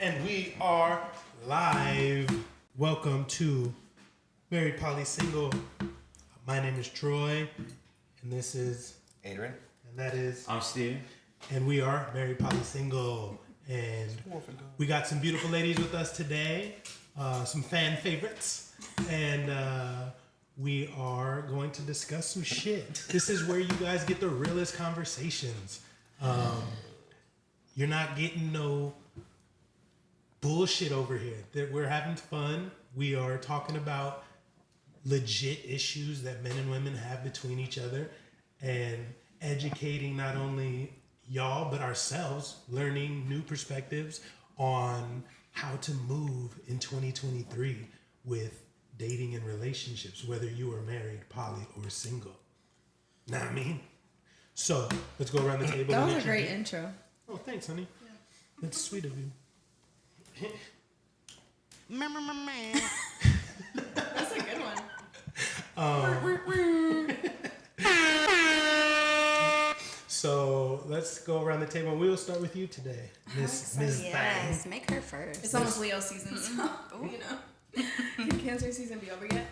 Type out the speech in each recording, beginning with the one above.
And we are live. Welcome to Married Poly Single. My name is Troy, and this is Adrian. And that is I'm Steve. And we are Married Poly Single. And we got some beautiful ladies with us today, some fan favorites, and we are going to discuss some shit. This is where you guys get the realest conversations. You're not getting no bullshit over here. That we're having fun. We are talking about legit issues that men and women have between each other, and educating not only y'all but ourselves, learning new perspectives on how to move in 2023 with dating and relationships, whether you are married, poly, or single. Know what I mean? So let's go around the table. That was a great intro. Oh, thanks, honey. Yeah. That's sweet of you. That's a good one. So let's go around the table. We'll start with you today, Miss Yes, make her first. It's almost Leo season, so you know. Can Cancer season be over yet?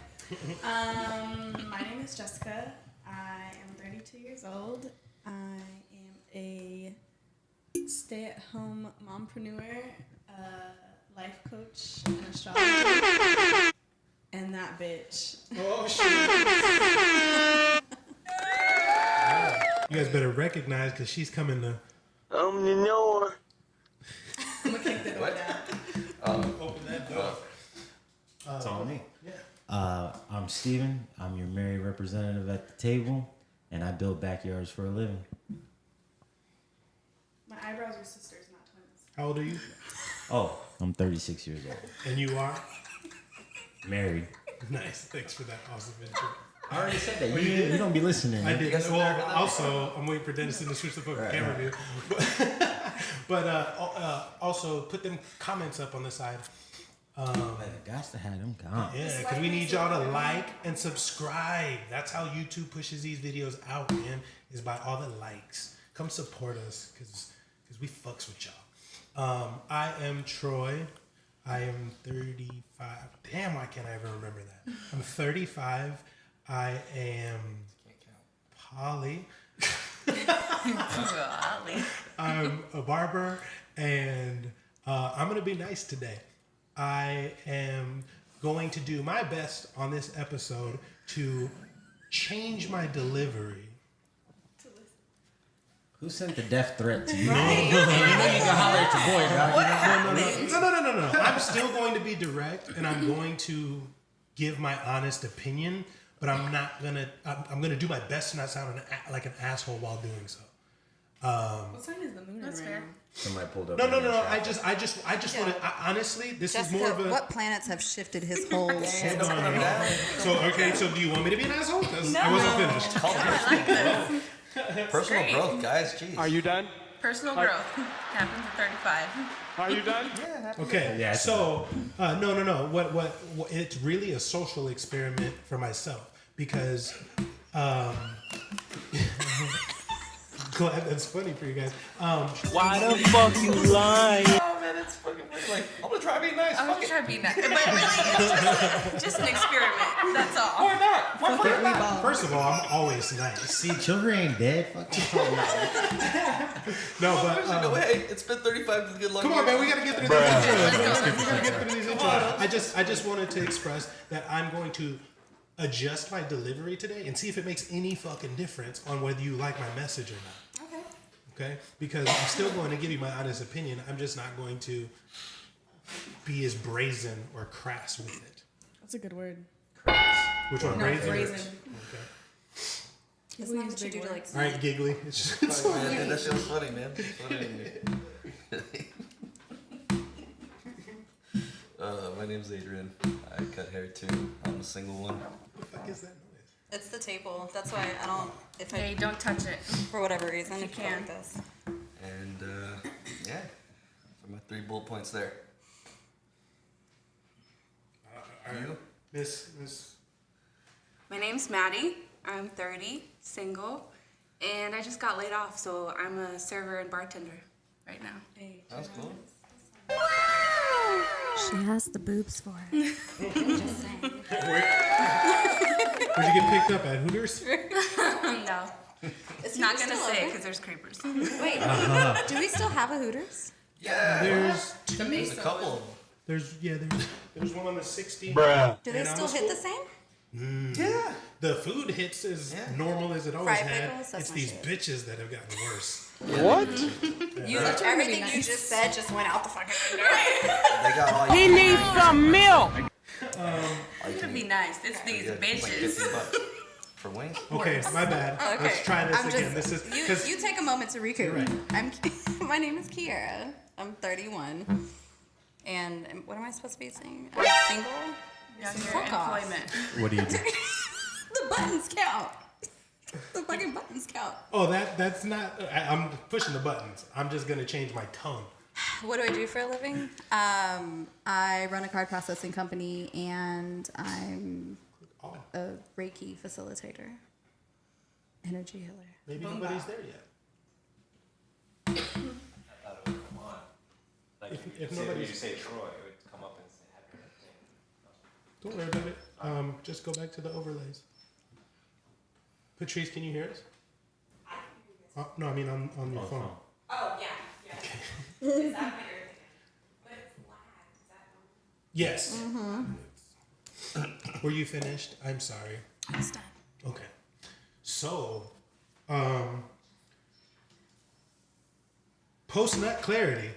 My name is Jessica. I am 32 years old. I am a stay-at-home mompreneur, life coach, and astrologer, and that bitch. Oh shit! You guys better recognize because she's coming to. You know her. I'm gonna kick the door down. Open that door. It's on me. Yeah. I'm Steven. I'm your married representative at the table, and I build backyards for a living. My eyebrows are sisters, not twins. How old are you? Oh, I'm 36 years old. And you are? Married. Nice. Thanks for that awesome intro. I already said that. You don't be listening. I did. Well, also, I'm waiting for Denison to switch the fucking camera view. But also, put them comments up on the side. Got to have them comments. Yeah, because we need y'all to like and subscribe. That's how YouTube pushes these videos out, man, is by all the likes. Come support us, because we fucks with y'all. I am Troy. I am 35. Damn, why can't I ever remember that? I'm 35. I am poly. I'm a barber, and I'm going to be nice today. I am going to do my best on this episode to change my delivery. Who sent the death threat to you? Right. You know you can holler at your boy, No. I'm still going to be direct, and I'm going to give my honest opinion, but I'm gonna do my best to not sound like an asshole while doing so. What sign is the moon That's in fair. right Somebody pulled up. No. I just want to. Honestly, this Jessica, is more of a. what planets have shifted his whole... Hold on. So do you want me to be an asshole? Because I wasn't finished. Personal growth, guys. Jeez. Are you done? Personal growth happens at 35. Are you done? Yeah. Okay. Yeah, So no. What? It's really a social experiment for myself because. Glad that's funny for you guys. Why the fuck you lying? Oh man, it's fucking weird. Like, I'm gonna try being nice. I'm gonna try to be nice, but really, it's just an experiment. That's all. Why not? Why fucking not? First of all, I'm always nice. See, children ain't dead. Fuck you talking about. No, but No, hey, it's been 35 to good luck. come on, man. We gotta get through these intros. We gotta get through these intros. I just wanted to express that I'm going to adjust my delivery today and see if it makes any fucking difference on whether you like my message or not. Okay? Because I'm still going to give you my honest opinion. I'm just not going to be as brazen or crass with it. That's a good word. Which one? No, brazen? brazen. Okay. Isn't that what you do to like... All right, giggly. It's just, Oh, man, that shit was funny, man. My name's Adrian. I cut hair too. I'm a single one. what the fuck is that noise? It's the table. That's why I don't... If Hey, I, don't touch it. for whatever reason, You if you can. like this. And yeah, so my 3 bullet points there. You? Miss. My name's Maddie. I'm 30, single, and I just got laid off, so I'm a server and bartender right now. Hey, That's cool. She has the boobs for it. Just saying. Where'd you get picked up at? Hooters? No. It's not gonna say because there's creepers. Wait, do we still have a Hooters? There's There's a couple. there's one on the 60. Bruh. Do they And still I'm hit the school. same? Yeah. The food hits as normal as it always Fried had. pickles? That's It's my these shit. bitches that have gotten worse. What? Everything you just said just went out the fucking window. They got all He needs some milk. It's gonna be nice. It's these like bitches. $50 for wings. Okay, my bad. Okay. Let's try this I'm again. just- This is because you take a moment to recoup. Right. My name is Kiara. I'm 31. And what am I supposed to be saying? I'm single? Young Fuck off. employment. What do you do? The buttons count. The fucking buttons count. that's not. I'm pushing the buttons. I'm just gonna change my tone. What do I do for a living? I run a card processing company and I'm Oh, a Reiki facilitator. Energy healer. maybe nobody's there yet. If nobody's, you say Troy, it would come up and say happy birthday. don't worry about it. Just go back to the overlays. Patrice, can you hear us? No, I mean on your phone. Oh yeah, yeah. Is that what you're thinking? But it's lag. Is that normal? Yes. Were you finished? I'm sorry. I'm done. Okay. So, post-nut clarity.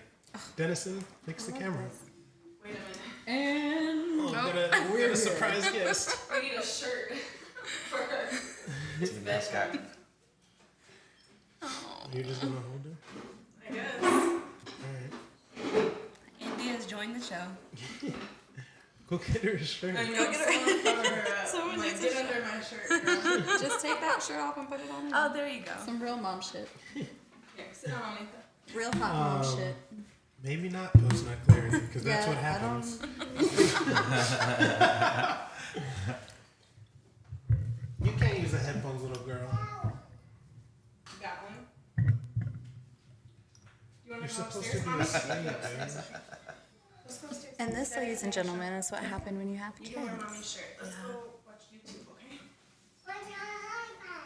Dennison, fix the camera. Wait a minute. Oh, we got a surprise guest. We need a shirt for her. Team mascot. You're just gonna hold her? I guess. Alright. Andy has joined the show. Go get her a shirt. I know. Someone Like, needs get a under my shirt. Girl. Just take that shirt off and put it on. Oh, there you go. Some real mom shit. Here, sit down on me. Real hot mom shit. Maybe not post-nut clarity, because that's what I happens. You can't use the headphones, little girl. You got one? You want You're to go supposed to upstairs, be Mommy? asleep, man. Let's go upstairs. And this, ladies and gentlemen, is what happened when you have You can wear kids. mommy's shirt. Let's go watch YouTube, okay?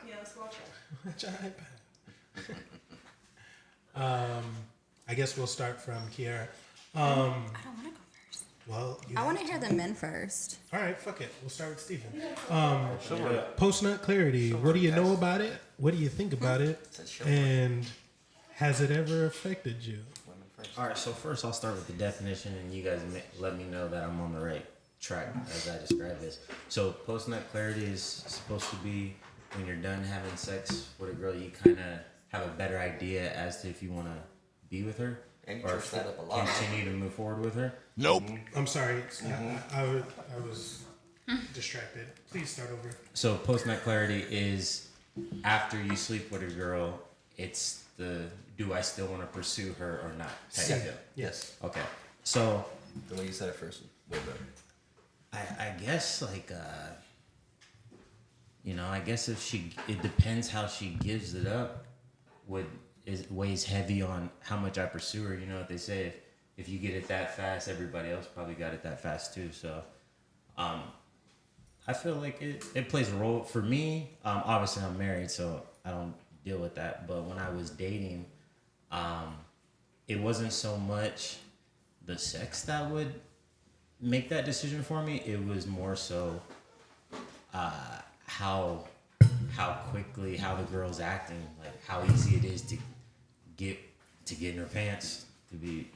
Yeah, let's watch it. Watch your iPad. I guess we'll start from Kiara. I don't want to go first. Well, you I want to have hear the men first. All right, fuck it. We'll start with Stephen. Post-nut clarity. What do you know about it? What do you think about it? And has it ever affected you? Women first. All right, so first I'll start with the definition, and you guys let me know that I'm on the right track as I describe this. So post-nut clarity is supposed to be when you're done having sex with a girl, you kind of have a better idea as to if you want to be with her And you or twist that up a lot. continue to move forward with her. Nope. I'm sorry. I was distracted. Please start over. So post-nut clarity is after you sleep with a girl, it's the do I still want to pursue her or not type of deal. Yes. Okay. So The way you said it first was way better. I guess like I guess if it depends how she gives it up. Weighs heavy on how much I pursue her. You know what they say, if you get it that fast, everybody else probably got it that fast too. So I feel like it plays a role for me. Obviously I'm married, so I don't deal with that. But when I was dating, it wasn't so much the sex that would make that decision for me. It was more so how quickly, how the girl's acting, like how easy it is to get in her pants, to be,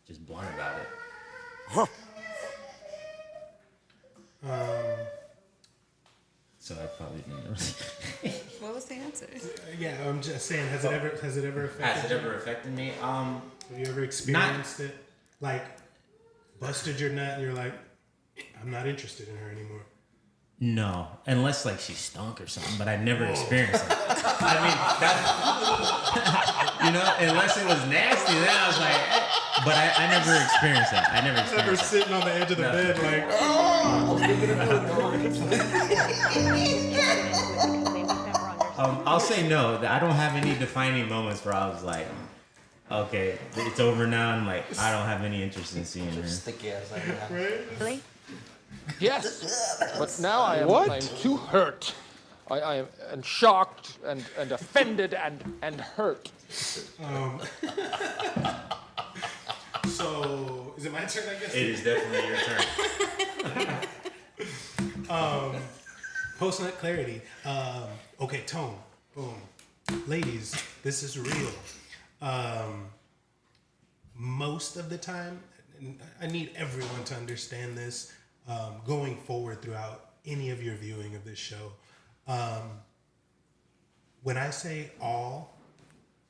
just blunt about it. So I probably didn't know. What was the answer? Yeah, I'm just saying. Has it ever affected? Has it you? ever affected me? Have you ever experienced it? Like, busted your nut and you're like, I'm not interested in her anymore. No, unless like she stunk or something, but I never experienced it. I mean, unless it was nasty, then I was like, but I never experienced it. I never Never experienced it. sitting on the edge of the bed like, I'll say no. I don't have any defining moments where I was like, okay, it's over now. I'm like, I don't have any interest in seeing her. Sticky ass like that. Really? Yes, but now I am too hurt. I am shocked and offended and hurt. So, is it my turn, I guess? It is definitely your turn. Post-nut clarity. Okay, tone. Boom. Ladies, this is real. Most of the time, and I need everyone to understand this going forward throughout any of your viewing of this show. When I say all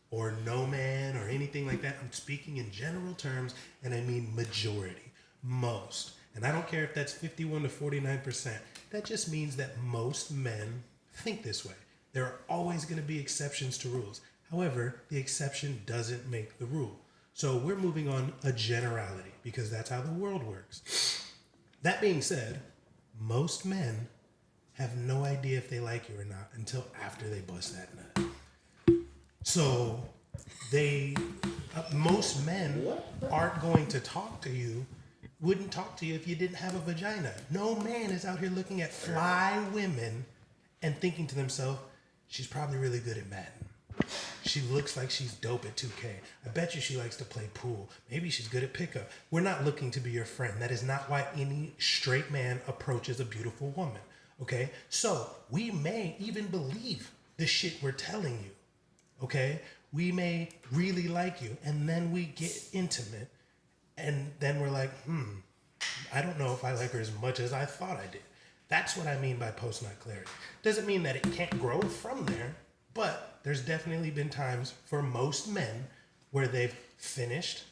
or no man or anything like that, I'm speaking in general terms, and I mean majority, most. And I don't care if that's 51 to 49%. That just means that most men think this way. There are always going to be exceptions to rules. However, the exception doesn't make the rule. So we're moving on a generality because that's how the world works. That being said, most men have no idea if they like you or not until after they bust that nut. So most men aren't going to talk to you, wouldn't talk to you if you didn't have a vagina. No man is out here looking at fly women and thinking to themselves, she's probably really good at Madden. She looks like she's dope at 2K. I bet you she likes to play pool. Maybe she's good at pickup. We're not looking to be your friend. That is not why any straight man approaches a beautiful woman. Okay? So we may even believe the shit we're telling you. Okay? We may really like you, and then we get intimate, and then we're like, I don't know if I like her as much as I thought I did. That's what I mean by post-nut clarity. Doesn't mean that it can't grow from there, but there's definitely been times for most men where they've finished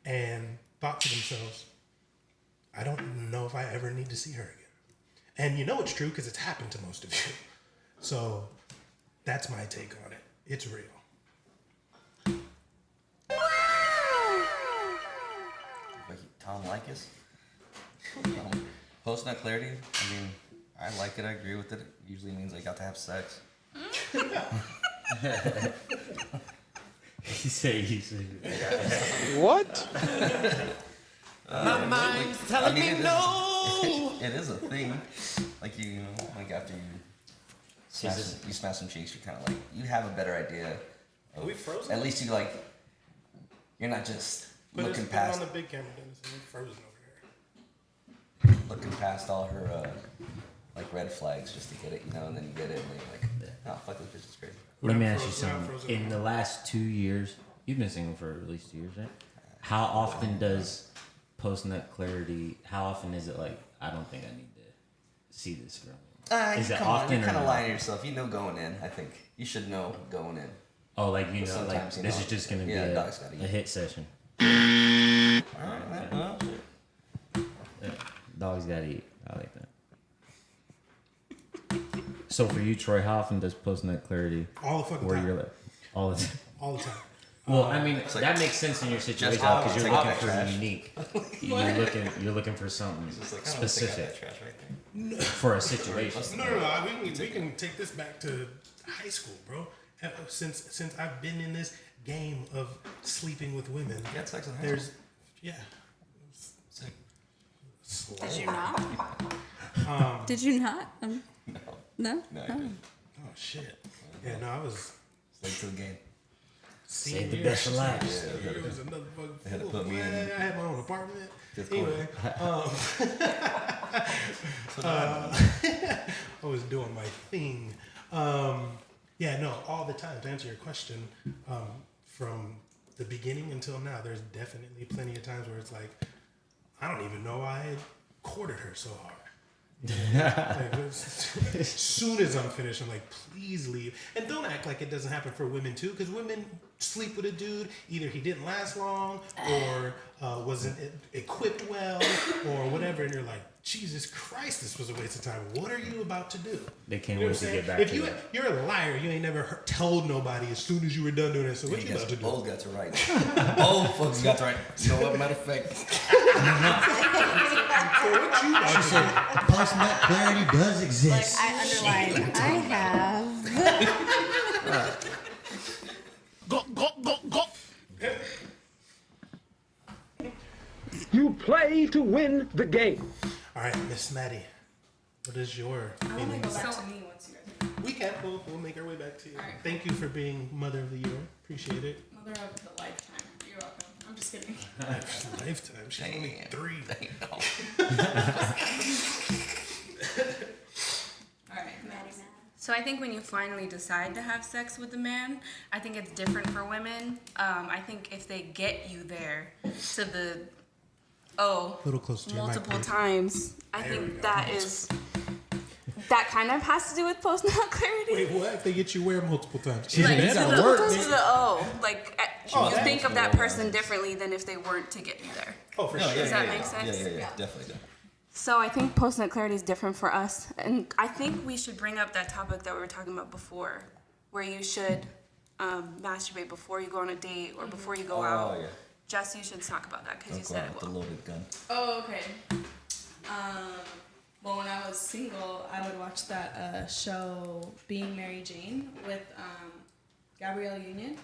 and thought to themselves, I don't know if I ever need to see her again. And you know it's true because it's happened to most of you. So that's my take on it. It's real. Tom Likas? Post-nut clarity? I mean, I like it. I agree with it. It usually means I got to have sex. You say. What? My mind's telling me no. It is a thing. Like you know, like after you smash some cheeks, you're kind of like you have a better idea. Are we frozen? At least you like. You're not just looking Put past. it on the big camera, Dennis. We're frozen over here. Looking past all her like red flags just to get it, you know, and then you get it, and then you're like, oh fuck, this bitch is crazy. Let me ask you something. In the last 2 years, you've been single for at least 2 years, right? How often does post-nut clarity? How often is it like I don't think I need to see this girl? Is it often? You're kind of lying to yourself. You know going in. I think you should know going in. Oh, like you know, like sometimes, you this know, is just gonna be yeah, a dog's gotta eat. hit session. Alright, well, Yeah, dogs gotta eat. I like that. So for you, Troy, how often does post-nut clarity? All the fucking where time. you're like, all the time. All the time. Well, I mean, like that makes sense in your situation all because you're take looking out for that unique. You're looking for something just like, specific trash right there. for a situation. No. We can take this back to high school, bro. Since I've been in this game of sleeping with women, You had sex in high there's yeah. Did you not? Did you not? No? No, I didn't. Oh shit. Yeah, no, I was Late to the game. Save the best for last. Yeah, it was another fucking They had to fool. put me in. I had my own apartment. Fifth Anyway, I was doing my thing. Yeah, no, all the time. To answer your question, from the beginning until now, there's definitely plenty of times where it's like, I don't even know I had courted her so hard. Like, as soon as I'm finished, I'm like, please leave. And don't act like it doesn't happen for women too, because women sleep with a dude, either he didn't last long or wasn't equipped well or whatever, and you're like, Jesus Christ, this was a waste of time. What are you about to do? They can't You know wait what I'm to get saying? back If to that. you're a liar, you ain't never told nobody as soon as you were done doing it. So what you about to do? Both got to right. Both folks got to right. You know what? Matter of fact, So what you about to do? Post-nut clarity does exist. I underlined. I have. play to win the game. All right, Miss Maddie, what is your I want to feelings? go back to me once you guys are We can. We'll make our way back to you. All right. Thank you for being Mother of the Year. Appreciate it. Mother of the lifetime. You're welcome. I'm just kidding. Lifetime. She's only 3. All right, Maddie. So I think when you finally decide to have sex with a man, I think it's different for women. I think if they get you there to the A little closer to your mic, multiple please. times, I There we think go. that kind of has to do with postnut clarity. Wait, what? If they get you where multiple times? Like, You to gotta the, work, to man. the like Oh, you that think makes of that total person sense. differently than if they weren't to get you there. Oh, for No, sure. yeah, Does that yeah, make yeah. sense? Yeah, definitely. So I think post-nut clarity is different for us, and I think we should bring up that topic that we were talking about before, where you should masturbate before you go on a date or before you go out. Oh, yeah. Jess, you should talk about that because you Don't go said out it with the well. loaded gun. Oh, okay. Well, when I was single, I would watch that show Being Mary Jane with Gabrielle Union.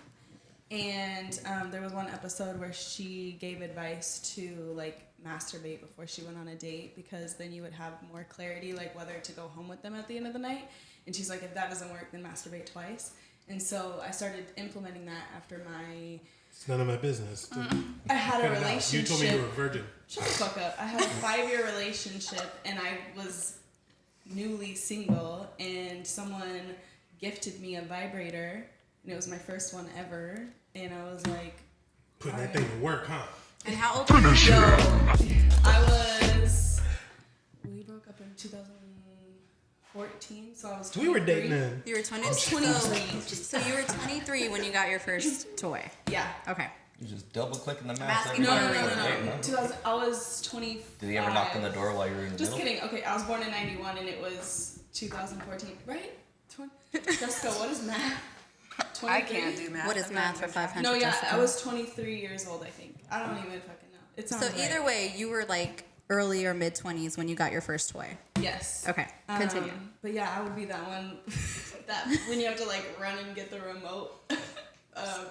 And there was one episode where she gave advice to like masturbate before she went on a date because then you would have more clarity like whether to go home with them at the end of the night. And she's like, if that doesn't work, then masturbate twice. And so I started implementing that after my It's none of my business. I had a Cut it out. relationship. You told me you were a virgin. Shut the fuck up. I had a 5-year relationship and I was newly single and someone gifted me a vibrator and it was my first one ever and I was like, Putting that thing to work, huh? And how old were you? we broke up in 2014, so I was 23. We were dating then. You were 20. I was 23. So you were 23 when you got your first toy. Yeah. Okay. You just double clicking the mouse. asking every for time a you reason. click, huh? 2000, I was 25. Did he ever knock on the door while you were in the Just middle? kidding. Okay, I was born in 91 and it was 2014, right? Jessica, what is math? 23? I can't do math. What is I'm math not for 500? No, yeah, Jessica? I was 23 years old, I think. I don't even fucking know. It sounds So either right. way, you were like early or mid 20s when you got your first toy. Yes. Okay, continue. But yeah, I would be that one that when you have to like run and get the remote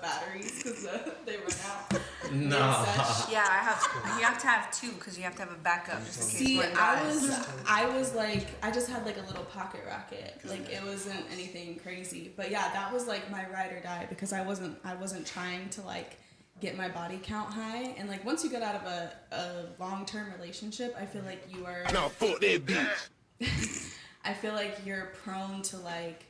batteries because they run out. No. Yeah, you have to have 2 because you have to have a backup just in case See, one dies. I was like, I just had like a little pocket rocket. Like it wasn't anything crazy. But yeah, that was like my ride or die because I wasn't trying to like get my body count high. And like once you get out of a long-term relationship, I feel like you are. Now for that beat. I feel like you're prone to like,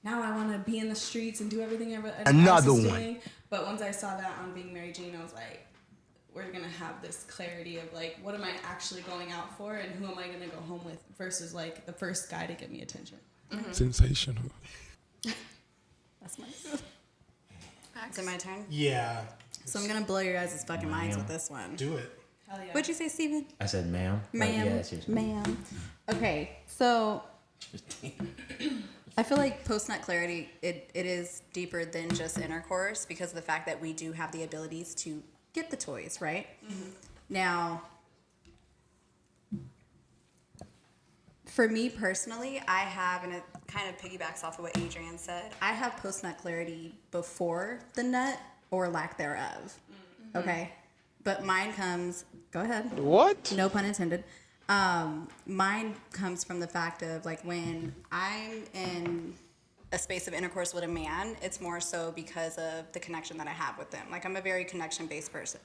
now I want to be in the streets and do everything everyone Another else is one. doing. But once I saw that on Being Mary Jane, I was like, we're going to have this clarity of like, what am I actually going out for and who am I going to go home with versus like the first guy to give me attention. Sensational. That's my. Is it my turn? Yeah. So I'm gonna blow your guys' fucking minds with this one. Do it. Hell yeah. What'd you say, Steven? I said, ma'am. Ma'am. Yeah, seriously. Ma'am. Okay, so I feel like post-nut clarity, it is deeper than just intercourse because of the fact that we do have the abilities to get the toys, right? Mm-hmm. Now, for me personally, I have, and it kind of piggybacks off of what Adrian said, I have post-nut clarity before the nut or lack thereof, okay? But mine comes, go ahead. What? No pun intended. Mine comes from the fact of like when I'm in a space of intercourse with a man, it's more so because of the connection that I have with them. Like I'm a very connection-based person.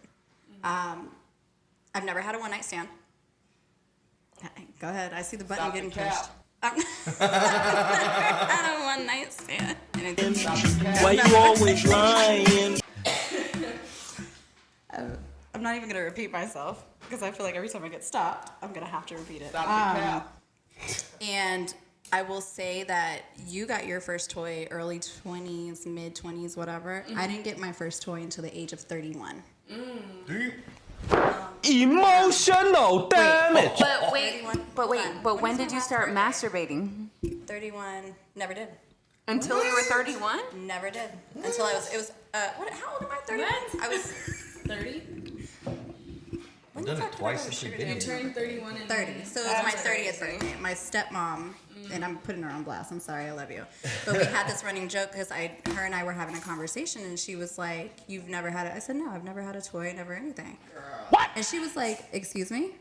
I've never had a one-night stand. Go ahead. I see the button getting pushed. I've never had a one-night stand. Why you always lying? I'm not even gonna repeat myself because I feel like every time I get stopped, I'm gonna have to repeat it. And I will say that you got your first toy early 20s, mid 20s, whatever. Mm-hmm. I didn't get my first toy until the age of 31. Emotional damage. But wait, 31? but wait, Hold on. but when is did my you last start birthday? masturbating? 31. Never did. Until you were 31? Never did. Until I was. It was. What? How old am I? 31. I was 30? I've done it twice since you've been You here. turned 31 in 30. So it was my 30th birthday. My stepmom and I'm putting her on blast. I'm sorry, I love you. But we had this running joke because her and I were having a conversation, and she was like, "You've never had it?" I said, "No, I've never had a toy, never anything." What? And she was like, "Excuse me?"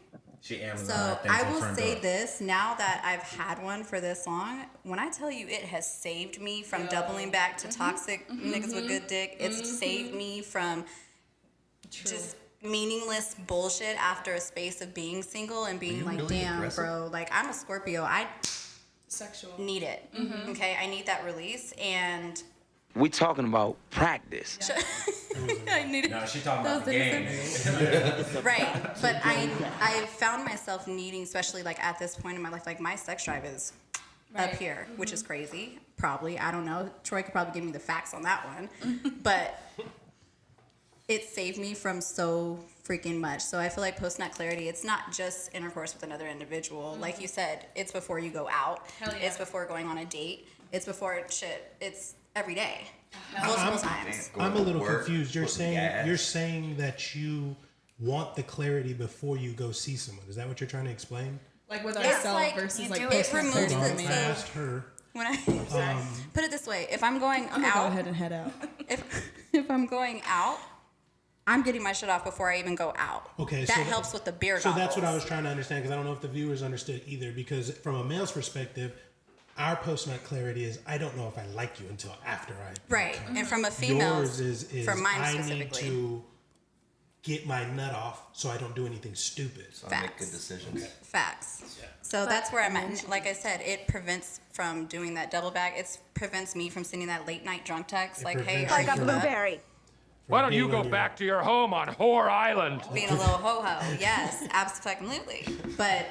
So I will say this, now that I've had one for this long, when I tell you it has saved me from doubling back to toxic niggas with good dick, it's saved me from just meaningless bullshit after a space of being single and being like, really damn, aggressive? Bro, like I'm a Scorpio, I need it, okay? I need that release, and we talking about practice. I need it. No, she's talking about the game. Right, but I found myself needing, especially like at this point in my life, like my sex drive is up here, which is crazy. Probably, I don't know. Troy could probably give me the facts on that one, but it saved me from so freaking much. So I feel like post-nut clarity, it's not just intercourse with another individual. Like you said, it's before you go out. Hell yeah. It's before going on a date. It's before it's every day. Multiple times. I'm a little confused. You're saying that you want the clarity before you go see someone. Is that what you're trying to explain? Like with ourselves versus like post-nut clarity. I asked her. When I put it this way, if I'm going I'm out, go ahead and head out. If I'm going out, I'm getting my shit off before I even go out. Okay, that helps with the beer. So that's what I was trying to understand, because I don't know if the viewers understood either. Because from a male's perspective, our post-nut clarity is I don't know if I like you until after I. Right, and from a female, yours is from mine I specifically, need to get my nut off so I don't do anything stupid. So I make good decisions. Facts. Yeah. So that's where I'm at. Like I said, it prevents from doing that double back. It prevents me from sending that late night drunk text like, "Hey, I got blueberry." Why don't you go back to your home on Whore Island? Being a little ho-ho. Yes, absolutely. But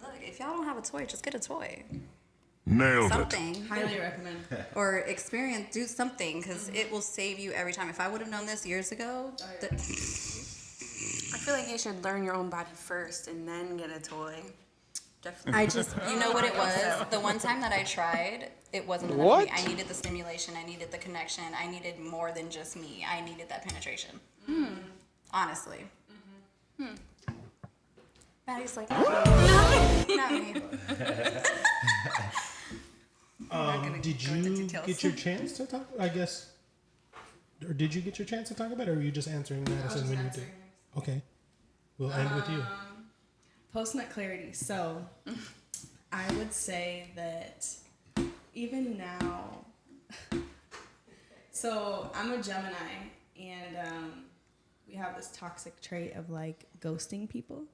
look, if y'all don't have a toy, just get a toy. Nailed something. It. Highly recommend. Or do something, because it will save you every time. If I would have known this years ago. I feel like you should learn your own body first and then get a toy. Definitely. You know what it was? The one time that I tried, it wasn't enough for me. I needed the stimulation. I needed the connection. I needed more than just me. I needed that penetration. Honestly. Maddie's like, not me. Did you get your chance to talk? I guess, or did you get your chance to talk about it, or were you just answering Madison when you did? Okay, we'll end with you. Post-nut clarity. So, I would say that even now. So I'm a Gemini, and we have this toxic trait of like ghosting people.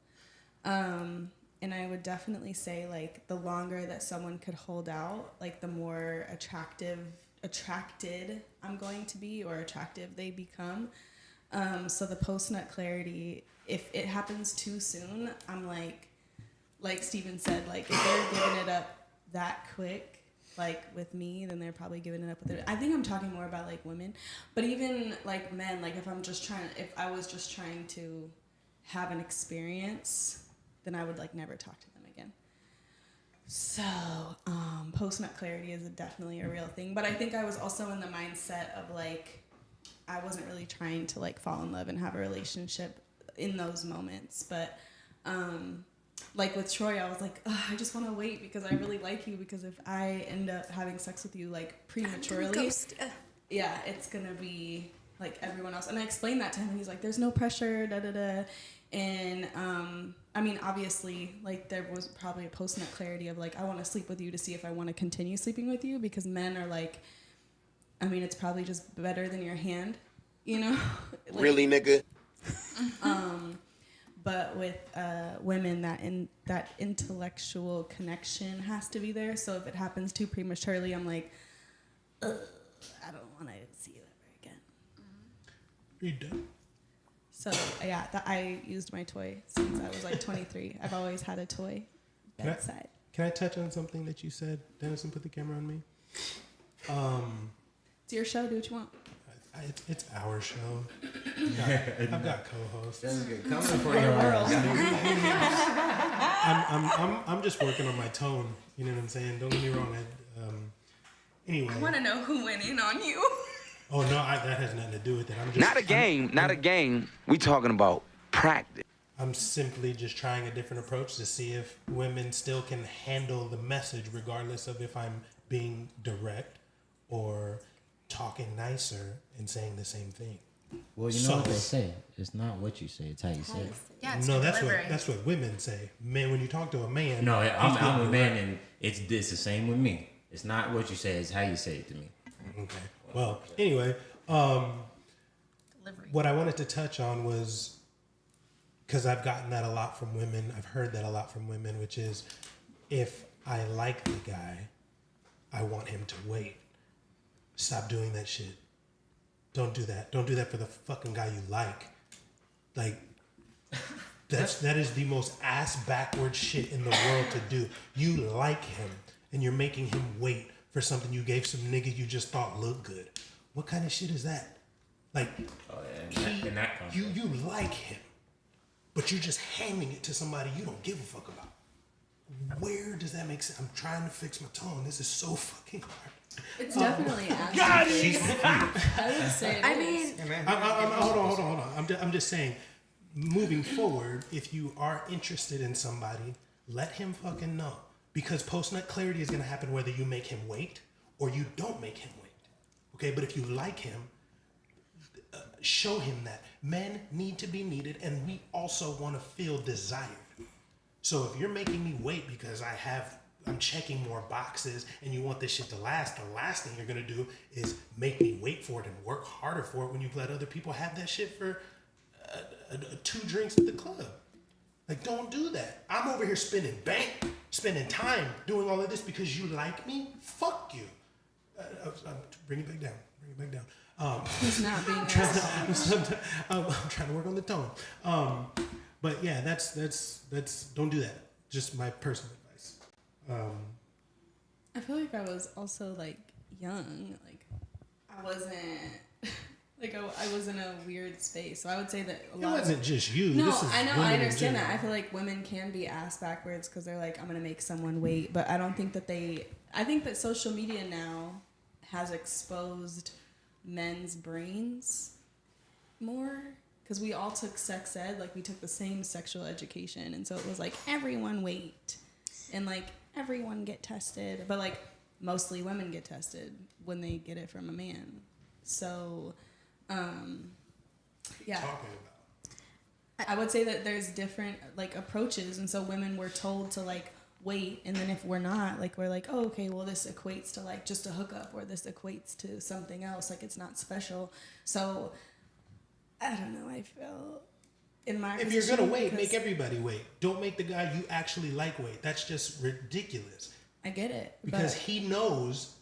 And I would definitely say like the longer that someone could hold out, like the more attracted I'm going to be, or attractive they become. So the post-nut clarity, if it happens too soon, I'm like Steven said, like if they're giving it up that quick, like with me, then they're probably giving it up with it. I think I'm talking more about like women, but even like men, like if I was just trying to have an experience, then I would like never talk to them again. So post-nut clarity is definitely a real thing. But I think I was also in the mindset of like, I wasn't really trying to like fall in love and have a relationship in those moments. But like with Troy, I was like, I just want to wait because I really like you, because if I end up having sex with you like prematurely, yeah, it's going to be like everyone else. And I explained that to him, and he's like, there's no pressure, da-da-da. And I mean, obviously, like there was probably a post-nut clarity of like, I want to sleep with you to see if I want to continue sleeping with you, because men are like, I mean, it's probably just better than your hand, you know? Like, really, nigga? But with women, that intellectual connection has to be there. So if it happens too prematurely, I'm like, I don't want to see you ever again. Are you done? So yeah, I used my toy since I was like 23. I've always had a toy bedside. Can I touch on something that you said, Dennis, and put the camera on me? It's your show. Do what you want. It's our show. I've got co-hosts. That's good. Coming for your world. I'm just working on my tone. You know what I'm saying? Don't get me wrong. Anyway. I want to know who went in on you. Oh no, that has nothing to do with it. I'm just Not a game. We talking about practice. I'm simply just trying a different approach to see if women still can handle the message regardless of if I'm being direct or talking nicer and saying the same thing. Well, you know what they say. It's not what you say, it's how you say it. Yeah, it's No, your that's delivery. what women say. Man, when you talk to a man, No, I'm a man, and it's the same with me. It's not what you say, it's how you say it to me. Okay. Well, anyway, what I wanted to touch on was, because I've gotten that a lot from women, I've heard that a lot from women, which is, if I like the guy, I want him to wait. Stop doing that shit. Don't do that. Don't do that for the fucking guy you like. Like, that is the most ass backward shit in the world to do. You like him, and you're making him wait for something you gave some nigga you just thought looked good. What kind of shit is that? Like, you like him, but you're just handing it to somebody you don't give a fuck about. Where does that make sense? I'm trying to fix my tone. This is so fucking hard. It's definitely God, I would say I mean, hold on. I'm just saying, moving forward, if you are interested in somebody, let him fucking know. Because post-nut clarity is going to happen whether you make him wait or you don't make him wait. Okay, but if you like him, show him that. Men need to be needed, and we also want to feel desired. So if you're making me wait because I'm checking more boxes and you want this shit to last, the last thing you're going to do is make me wait for it and work harder for it when you've let other people have that shit for 2 drinks at the club. Like, don't do that. I'm over here spending time doing all of this because you like me? Fuck you. Bring it back down. He's not being I'm trying to work on the tone. But yeah, that's don't do that. Just my personal advice. I feel like I was also like young. Like I wasn't like I was in a weird space. So I would say that a lot. It wasn't just you. No, This is I know. women I in understand that. general. I feel like women can be ass backwards because they're like, I'm gonna make someone wait. But I don't think that I think that social media now has exposed men's brains more. Because we all took sex ed, like we took the same sexual education, and so it was like everyone wait, and like everyone get tested, but like mostly women get tested when they get it from a man. So, yeah, I would say that there's different like approaches, and so women were told to like wait, and then if we're not, like we're like, oh, okay, well this equates to like just a hookup, or this equates to something else, like it's not special. So I don't know. I feel in my if you're gonna wait, make everybody wait. Don't make the guy you actually like wait. That's just ridiculous. I get it because he knows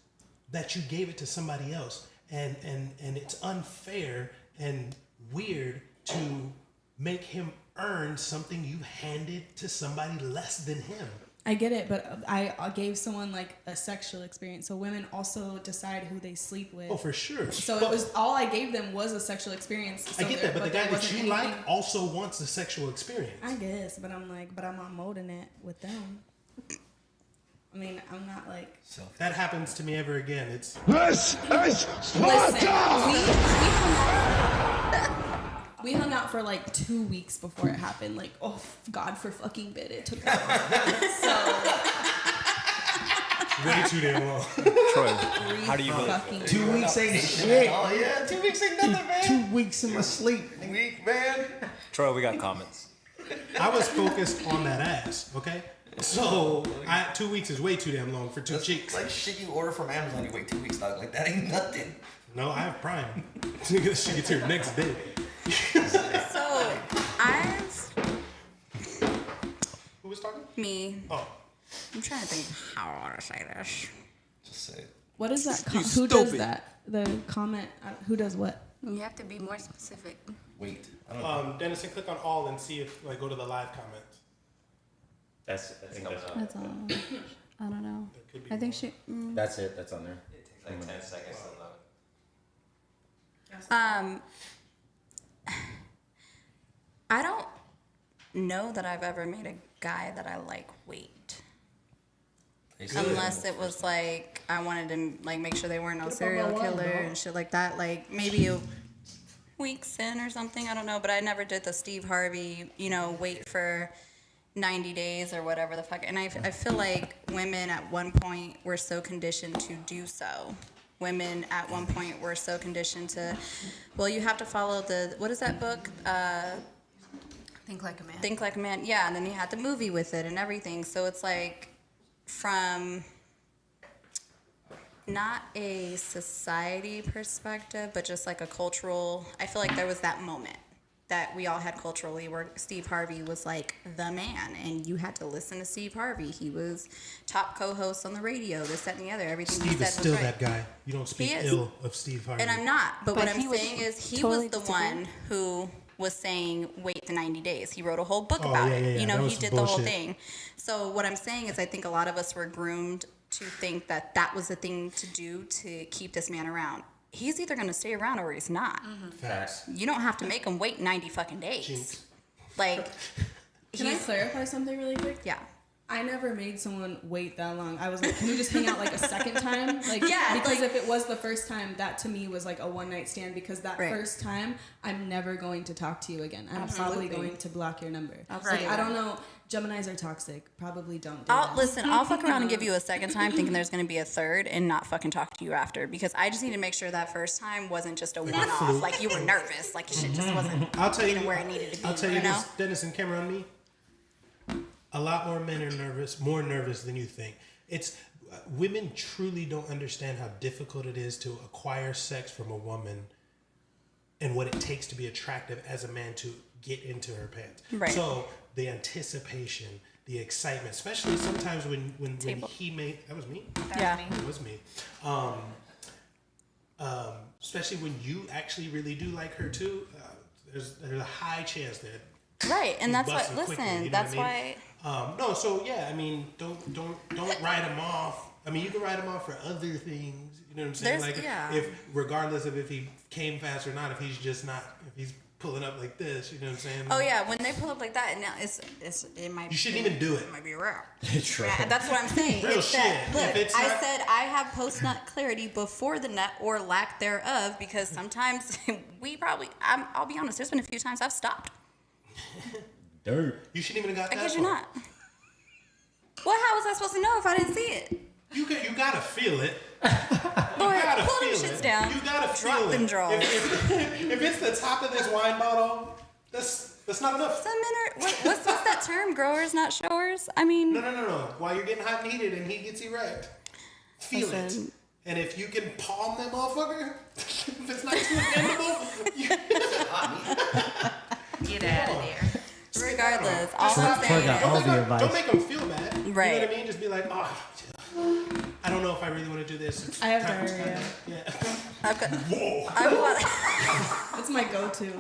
that you gave it to somebody else, and it's unfair and weird to make him earn something you handed to somebody less than him. I get it, but I gave someone like a sexual experience. So women also decide who they sleep with. Oh, for sure. So it was all I gave them was a sexual experience. So I get that, but the guy that you like also wants a sexual experience. I guess, but I'm like, I'm not molding it with them. I mean, I'm not like. So if that happens to me ever again, it's. This is Sparta! We hung out for like 2 weeks before it happened. Like, oh, God for fucking bit, it took that long. Way too damn long. Troy, how do you fucking 2 weeks ain't shit. Oh yeah, 2 weeks ain't nothing, man. 2 weeks in my sleep. Week, man. Troy, we got comments. I was focused on that ass, okay? So 2 weeks is way too damn long for two cheeks. Like shit you order from Amazon, you wait 2 weeks, dog. Like that ain't nothing. No, I have Prime. She gets here next day. So Who was talking? me. Oh. I'm trying to think how I want to say this. Just say it. What is that? Who does that? The comment. Who does what? You have to be more specific. Wait. I don't know. Dennison, click on all and see if go to the live comments. I think that's That's all. I don't know. Could be I think more. she. That's it. That's on there. It takes like 10 seconds to load. I don't know that I've ever made a guy that I like wait. Unless it was like I wanted to like make sure they weren't no serial killer and shit like that. Like maybe weeks in or something. I don't know, but I never did the Steve Harvey, wait for 90 days or whatever the fuck. And I feel like women at one point were so conditioned to do so. Women at one point were so conditioned to, well, you have to follow what is that book? Think Like a Man. Think Like a Man. Yeah, and then you had the movie with it and everything. So it's like from not a society perspective, but just like a cultural, I feel like there was that moment that we all had culturally where Steve Harvey was like the man, and you had to listen to Steve Harvey. He was top co-host on the radio, this, that, and the other. Everything Steve he said is still was right. that guy. You don't speak ill of Steve Harvey. And I'm not. But what I'm he was saying is he totally was the one who was saying wait the 90 days. He wrote a whole book Oh, about yeah, it. yeah, You that know, was he did some the whole bullshit. thing. So what I'm saying is I think a lot of us were groomed to think that that was the thing to do to keep this man around. He's either going to stay around or he's not. Facts. You don't have to make him wait 90 fucking days. Jinx. Like, Can I clarify something really quick? yeah. I never made someone wait that long. I was like, can we just hang out like a second time? Like, Yeah, because like- if it was the first time, that to me was like a one night stand, because that Right. first time, I'm never going to talk to you again. I'm Absolutely. probably going to block your number. Absolutely. Like, I don't know. Geminis are toxic. Probably don't do I'll that. listen. I'll fuck around and give you a second time, thinking there's going to be a third, and not fucking talk to you after, because I just need to make sure that first time wasn't just a one-off. fluke. Like you were nervous, like your shit just wasn't I'll tell you getting where it needed to be. I'll tell you you know? this, Dennis and Cameron, on me. A lot more men are nervous, more nervous than you think. It's women truly don't understand how difficult it is to acquire sex from a woman, and what it takes to be attractive as a man to get into her pants. Right. So the anticipation, the excitement, especially sometimes when Table. he made that was me. Yeah. It was me. Especially when you actually really do like her too. There's a high chance that Right, and that's what. busting quickly, Listen, you know that's what I mean? why. No, so yeah, I mean, don't write him off. I mean, you can write him off for other things. You know what I'm saying? There's- Like, yeah. if regardless of if he came fast or not, if he's just not, if he's pulling up like this, you know what I'm saying? Oh yeah, when they pull up like that, and now it might. You shouldn't even do it. It might be rare. True. Yeah, that's what I'm saying. Real It's that, shit. look, If it's I not- said I have post nut clarity before the nut or lack thereof, because sometimes I'll be honest. There's been a few times I've stopped. Dirt. You shouldn't even have got I that kid you far. not. Well, how was I supposed to know if I didn't see it? You gotta feel it. Boy, gotta pull them feel shits it. down. You gotta Drop feel them it. drawers. If it's the top of this wine bottle, that's not enough. Some men are, what's that term? Growers, not showers? I mean, No. While you're getting hot and heated and he gets erect, feel it. Listen. And if you can palm that motherfucker, if it's not too offendable, you Get out of there. regardless, all Just I'm not- saying got is, all the don't advice. make them feel bad. You know Right. what I mean? Just be like, oh, I don't know if I really want to do this. It's I have time- diarrhea. Yeah. I've got, Whoa. That's my go-to.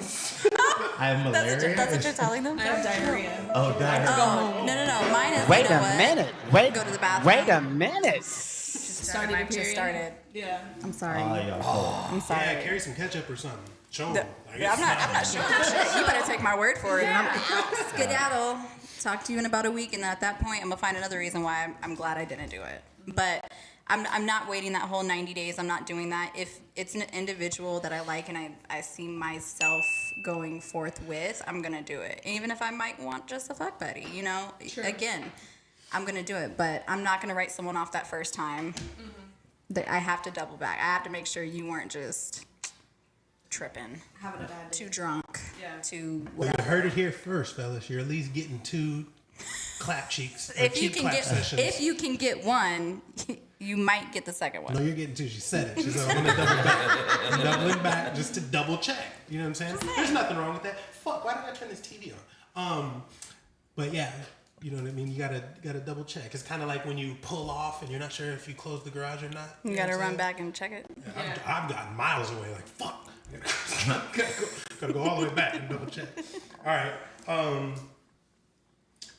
I have malaria. that's what you're telling them? I have diarrhea. Oh, diarrhea. Oh, no. Mine is, Wait you know a what? minute. Wait. Go to the bathroom. Wait a minute. Started a Mine just period. started. Yeah. I'm sorry. Oh, y'all cold. I'm sorry. Yeah, carry some ketchup or something. Show The- them. I'm not showing you shit. You better take my word for it. And I'm skedaddle. Talk to you in about a week, and at that point, I'm gonna find another reason why I'm glad I didn't do it. But I'm not waiting that whole 90 days. I'm not doing that. If it's an individual that I like and I see myself going forth with, I'm gonna do it. Even if I might want just a fuck buddy, you know. Sure. Again, I'm gonna do it. But I'm not gonna write someone off that first time. That I have to double back. I have to make sure you weren't just tripping, Having a bad day. too drunk, Yeah. too Well, whatever. you heard it here first, fellas. You're at least getting 2 clap cheeks. Or If you cheek can clap get sessions. if you can get one, you might get the second one. No, you're getting 2. She said it. She's like, I'm gonna double back. I'm doubling back just to double check. You know what I'm saying? There's nothing wrong with that. Fuck, why did I turn this TV on? But yeah, you know what I mean? You gotta double check. It's kind of like when you pull off and you're not sure if you closed the garage or not. You know gotta what I'm run saying? back and check it. I've gotten miles away, like, fuck. gotta go all the way back and double check. All right.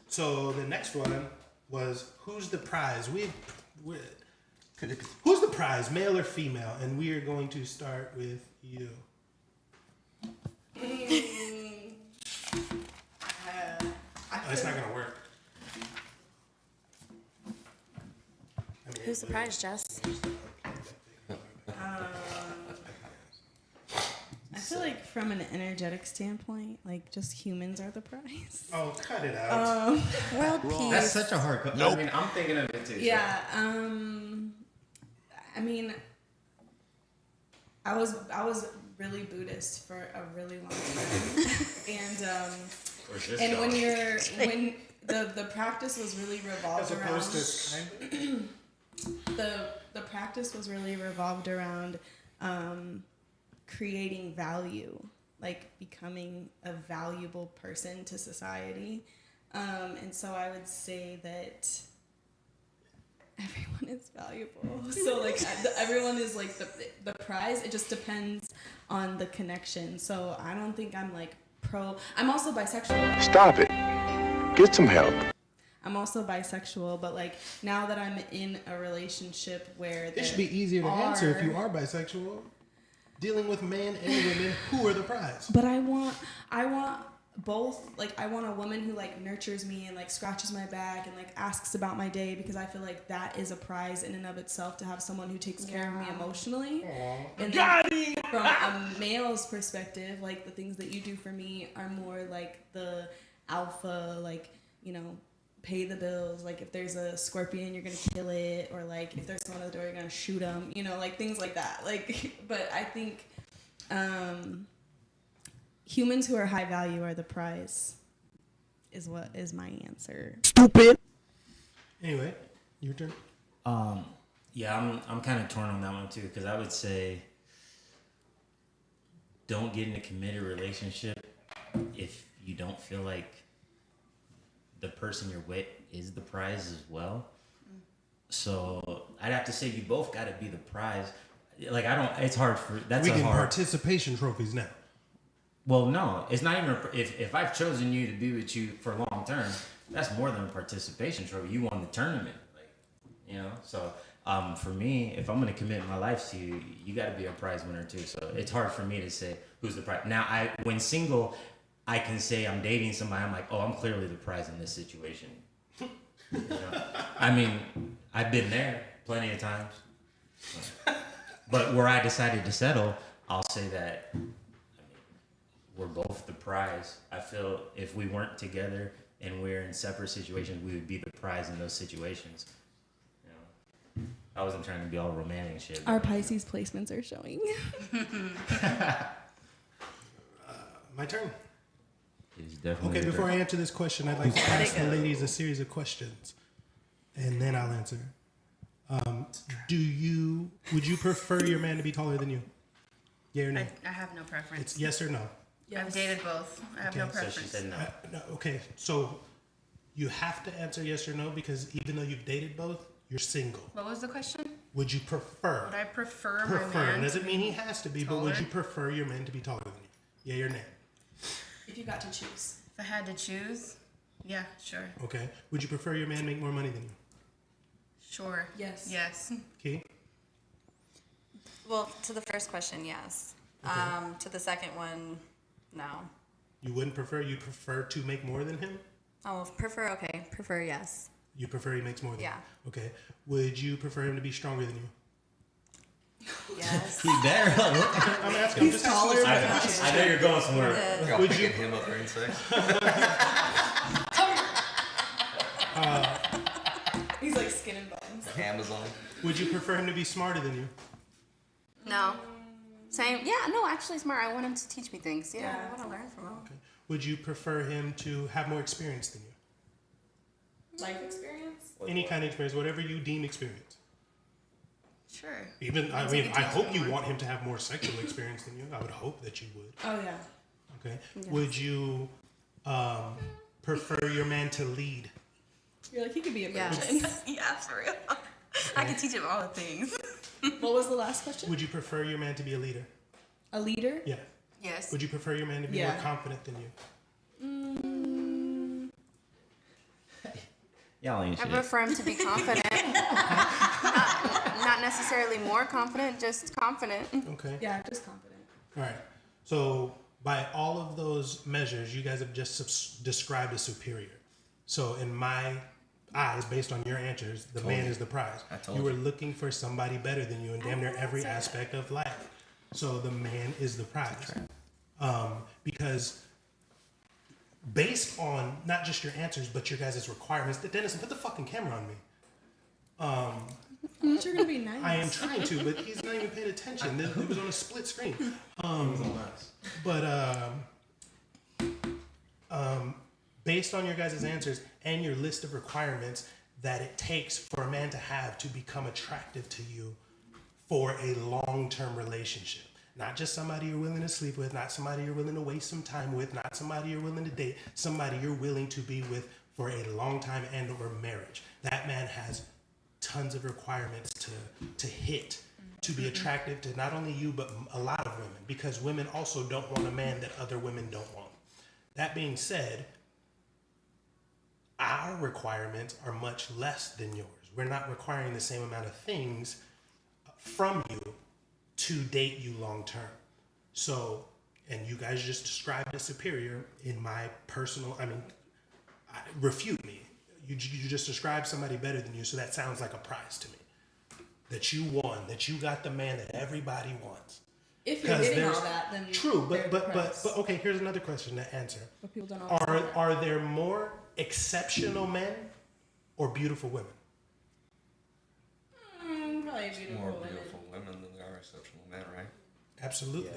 So the next one was, who's the prize? Who's the prize, male or female? And we are going to start with you. It's not gonna work. Who's surprised, Jess? I feel like from an energetic standpoint, like just humans are the prize. Oh, cut it out. World peace. That's such a hard. I mean, I'm thinking of it too. Yeah. I mean, I was really Buddhist for a really long time, and when the practice was really revolved around the practice was really revolved around creating value, like becoming a valuable person to society, and so I would say that everyone is valuable. So like everyone is like the prize. It just depends on the connection. So I don't think I'm like pro. I'm also bisexual. Stop it. Get some help. I'm also bisexual, but like now that I'm in a relationship where It should be easier to answer if you are bisexual. Dealing with men and women, who are the prize? But I want both. Like I want a woman who like nurtures me and like scratches my back and like asks about my day, because I feel like that is a prize in and of itself, to have someone who takes care of me emotionally. And then from a male's perspective, like the things that you do for me are more like the alpha, like, you know, pay the bills, like if there's a scorpion you're gonna kill it, or like if there's someone at the door you're gonna shoot them, you know, like things like that. Like, but I think humans who are high value are the prize, is what is my answer. Stupid. Anyway, your turn. Yeah, I'm kind of torn on that one too, because I would say don't get in a committed relationship if you don't feel like the person you're with is the prize as well. So I'd have to say you both got to be the prize. Like it's hard for We get participation trophies now. Well, no, it's not even if I've chosen you to be with you for long term, that's more than a participation trophy. You won the tournament, like, you know. So for me, if I'm gonna commit my life to you, you got to be a prize winner too. So it's hard for me to say who's the prize. Now, when single, I can say I'm dating somebody. I'm like, oh, I'm clearly the prize in this situation. You know? I mean, I've been there plenty of times. But where I decided to settle, I'll say that we're both the prize. I feel if we weren't together and we're in separate situations, we would be the prize in those situations. You know, I wasn't trying to be all romantic and shit. Our Pisces placements are showing. My turn. Okay, before I answer this question, I'd like to ask the ladies a series of questions, and then I'll answer. Would you prefer your man to be taller than you? Yeah or no? I have no preference. It's yes or no. Yes. I've dated both. I have no preference. So she said no. No. Okay, so you have to answer yes or no, because even though you've dated both, you're single. What was the question? Would you prefer? Would I prefer my man? Doesn't mean he has to be, but would you prefer your man to be taller than you? Yeah or no? If you got to choose. If I had to choose, yeah, sure. Okay. Would you prefer your man make more money than you? Sure. Yes. Yes. Okay. Well, to the first question, yes. Okay. To the second one, no. You wouldn't prefer? You prefer to make more than him? Oh, prefer, okay. Prefer, yes. You prefer he makes more than you? Yeah. Okay. Would you prefer him to be stronger than you? Yes. He better. I'm asking. He's taller. I know you're going somewhere. Would you get him up during sex? He's like skin and bones. Amazon. Would you prefer him to be smarter than you? No. Same. Yeah, no, actually smart. I want him to teach me things. Yeah, I want to learn from him. Okay. Would you prefer him to have more experience than you? Life experience? Any kind of experience, whatever you deem experience. Sure. I hope you want him to have more sexual experience than you. I would hope that you would. Oh, yeah. Okay. Yes. Would you prefer your man to lead? You're like, he could be a virgin. Yes. Yeah, for real. I can teach him all the things. What was the last question? Would you prefer your man to be a leader? A leader? Yeah. Yes. Would you prefer your man to be more confident than you? Y'all ain't I shit. prefer him to be confident. not necessarily more confident, just confident. Okay. Yeah, just confident. All right. So by all of those measures, you guys have just described as superior. So in my eyes, based on your answers, the man is the prize. You were looking for somebody better than you in damn near every aspect of life. So the man is the prize. Because based on not just your answers, but your guys' requirements. Dennison, put the fucking camera on me. You're gonna be nice. I am trying to, but he's not even paying attention. It was on a split screen. Based on your guys' answers and your list of requirements that it takes for a man to have to become attractive to you for a long-term relationship. Not just somebody you're willing to sleep with, not somebody you're willing to waste some time with, not somebody you're willing to date, somebody you're willing to be with for a long time and or marriage. That man has tons of requirements to hit to be attractive to not only you, but a lot of women, because women also don't want a man that other women don't want. That being said, our requirements are much less than yours. We're not requiring the same amount of things from you to date you long term. So, and you guys just described a superior in my personal, refute me. You just described somebody better than you, so that sounds like a prize to me. That you won, that you got the man that everybody wants. If you're getting all that, then true. But okay. Here's another question to answer. But people don't always are there more exceptional men or beautiful women? Probably More beautiful women than there are exceptional men, right? Absolutely.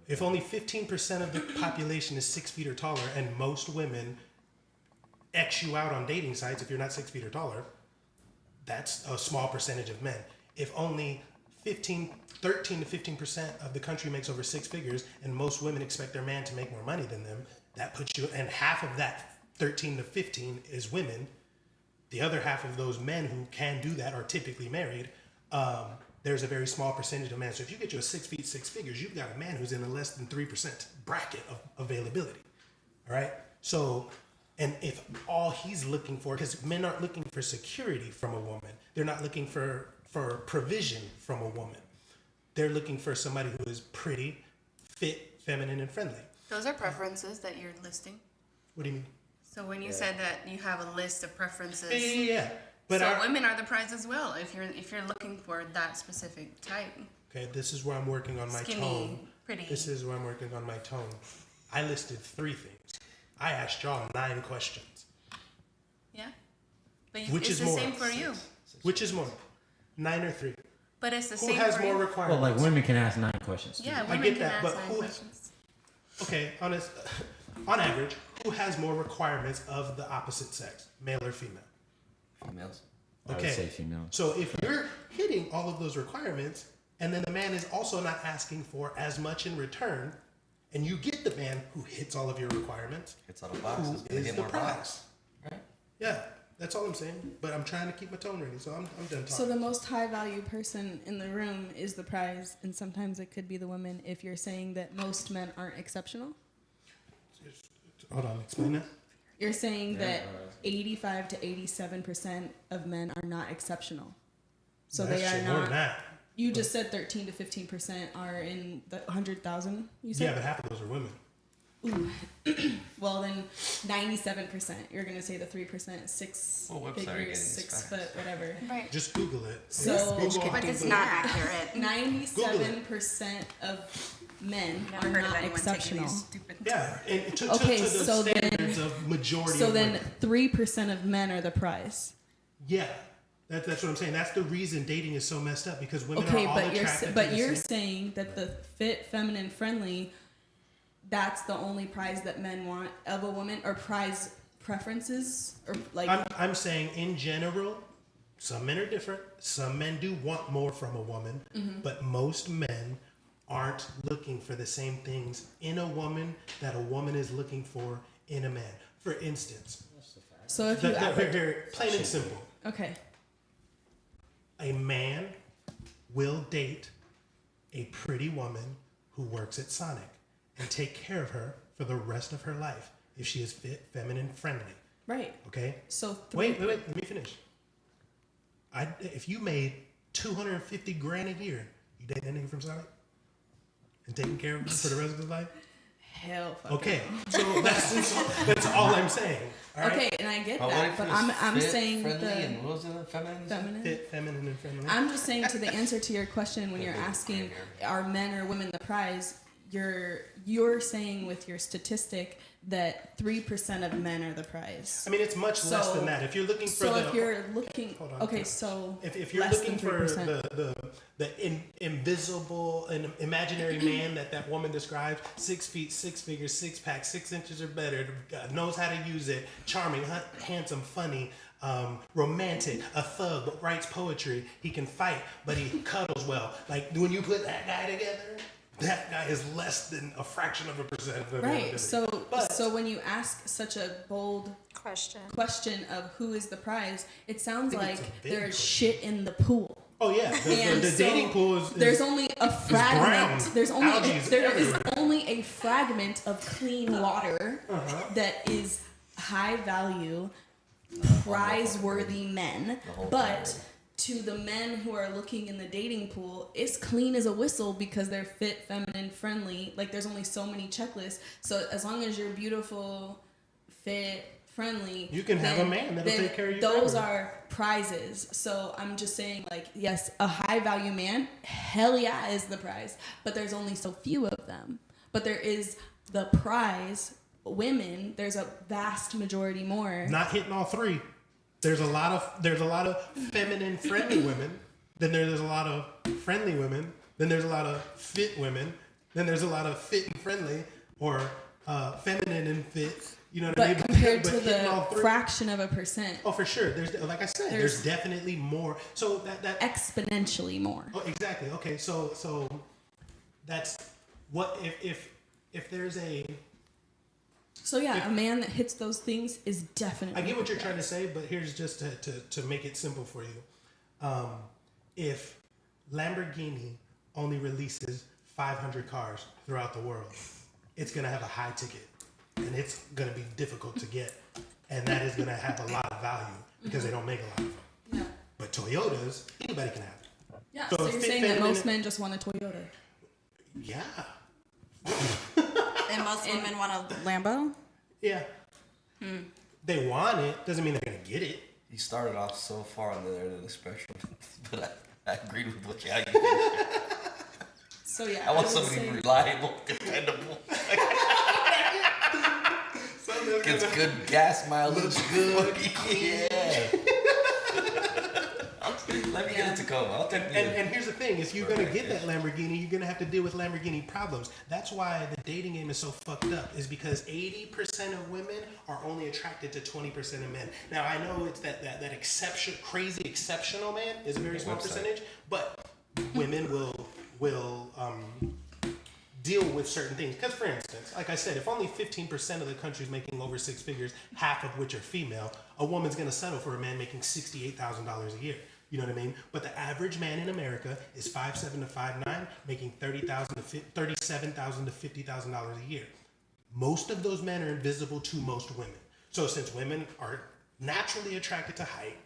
If only 15% of the population is 6 feet or taller, and most women X you out on dating sites if you're not 6 feet or taller, that's a small percentage of men. If only 13 to 15% of the country makes over 6 figures, and most women expect their man to make more money than them, that puts you, and half of that 13 to 15 is women. The other half of those men who can do that are typically married. There's a very small percentage of men. So if you get you a 6 feet, 6 figures, you've got a man who's in a less than 3% bracket of availability. All right. So, and if all he's looking for, because men aren't looking for security from a woman, they're not looking for provision from a woman. They're looking for somebody who is pretty, fit, feminine, and friendly. Those are preferences that you're listing. What do you mean? So when you said that you have a list of preferences, Yeah. But so women are the prize as well. If you're looking for that specific type. Okay, this is where I'm working on my Skinny, tone. pretty. This is where I'm working on my tone. I listed 3 things. I asked y'all 9 questions. Yeah. But Which it's is the more? same for you. Which is more? 9 or 3? But it's the Who same has for more you. requirements? Well, like women can ask 9 questions. Yeah, I women get can that, ask but 9 who? questions. Okay, on average, who has more requirements of the opposite sex, male or female? Females. I would Okay, say female. so if you're hitting all of those requirements, and then the man is also not asking for as much in return, and you get the man who hits all of your requirements, Hits all the boxes, who gonna is get the more prize? box. Right? Yeah, that's all I'm saying. But I'm trying to keep my tone ready, so I'm done talking. So the most high value person in the room is the prize, and sometimes it could be the woman if you're saying that most men aren't exceptional. Hold on, explain that. You're saying that 85 to 87% of men are not exceptional. So That they are shit more not. than that. You just said 13 to 15% are in the 100,000. You said. Yeah, but half of those are women. Ooh. Well, then 97%. You're gonna say the 3%, 6 What website are you getting figures, these 6 facts? foot, whatever. Right. Just Google it. So, Google But it's not accurate. 97% of men Never are heard of not anyone exceptional. taking these stupid. Yeah, and to Okay, the so then- standards of majority So of then women. 3% of men are the prize. Yeah, that's what I'm saying. That's the reason dating is so messed up, because women Okay, are all but attracted to the you're same. saying that the fit, feminine, friendly, that's the only prize that men want of a woman, or prize preferences, or like. I'm saying in general, some men are different. Some men do want more from a woman, but most men aren't looking for the same things in a woman that a woman is looking for in a man. For instance, So if you here, plain and simple, okay, a man will date a pretty woman who works at Sonic and take care of her for the rest of her life if she is fit, feminine, friendly. right. Okay? So Wait, let me finish. If you made $250 grand a year, you date that nigga from Sonic? And taking care of him for the rest of his life? hell. Okay, so that's all I'm saying. All right? Okay, and I get But what that, if but it was I'm fit, saying friendly, the and what was it, feminine? feminine. Fit, feminine, and friendly. I'm just saying to the answer to your question when you're asking are men or women the prize, you're saying with your statistic that 3% of men are the prize. I mean, it's much less than that. If you're looking for if you're looking, if you're looking for the invisible and imaginary man that woman describes, 6 feet, 6 figures, 6 pack, 6 inches or better, knows how to use it, charming, handsome, funny, romantic, a thug, but writes poetry. He can fight, but he cuddles well. Like, when you put that guy together, that guy is less than a fraction of a percent of right. So when you ask such a bold question of who is the prize, it sounds like there's shit in the pool. Oh yeah, the dating pool is there's only a fragment. Brown. There's only there is everywhere. only a fragment of clean water that is high value, prize-worthy men, but to the men who are looking in the dating pool, it's clean as a whistle because they're fit, feminine, friendly. Like, there's only so many checklists. So as long as you're beautiful, fit, friendly, you can have a man that'll take care of you. Those forever. are prizes. So I'm just saying, like, yes, a high value man, hell yeah, is the prize. But there's only so few of them. But there is the prize. Women, there's a vast majority more. Not hitting all three. There's a lot of feminine, friendly women. Then there's a lot of friendly women. Then there's a lot of fit women. Then there's a lot of fit and friendly, or feminine and fit. You know what I mean? But compared to the fraction of a percent. Oh, for sure. There's, like I said, there's definitely more. So that exponentially more. Oh, exactly. Okay. So that's what if there's a. So yeah, a man that hits those things is definitely. I get what you're trying to say, but here's just to make it simple for you. If Lamborghini only releases 500 cars throughout the world, it's gonna have a high ticket, and it's gonna be difficult to get, and that is gonna have a lot of value because they don't make a lot of them. Yeah. But Toyotas, anybody can have it. Yeah. So you're saying that most men just want a Toyota? Yeah. And most women want a Lambo? Yeah. They want it. Doesn't mean they're going to get it. You started off so far on the other end of the spectrum, but I agreed with what you had. You so yeah. I want somebody reliable, dependable. Gets good gas mileage. Looks good. Yeah. Let me get a Tacoma. I'll take and here's the thing: is you're gonna get that Lamborghini, you're gonna have to deal with Lamborghini problems. That's why the dating game is so fucked up. Is because 80% of women are only attracted to 20% of men. Now I know it's that crazy exceptional man is a very small percentage, but women will deal with certain things. Because for instance, like I said, if only 15% of the country is making over 6 figures, half of which are female, a woman's gonna settle for a man making $68,000 a year. You know what I mean? But the average man in America is 5'7" to 5'9", making $37,000 to $50,000 a year. Most of those men are invisible to most women. So since women are naturally attracted to height,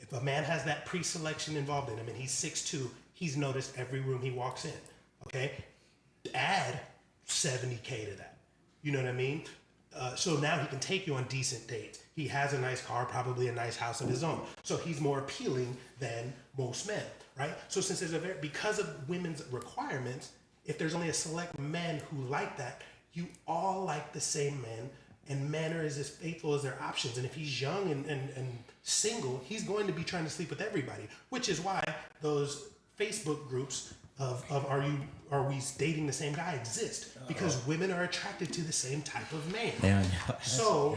if a man has that pre-selection involved in him and he's 6'2", he's noticed every room he walks in. Okay? Add 70K to that. You know what I mean? So now he can take you on decent dates. He has a nice car, probably a nice house of his own. So he's more appealing than most men, right? So since there's because of women's requirements, if there's only a select men who like that, you all like the same men, and men are as faithful as their options. And if he's young and single, he's going to be trying to sleep with everybody, which is why those Facebook groups of are we dating the same guy exist, because women are attracted to the same type of man. Yeah. So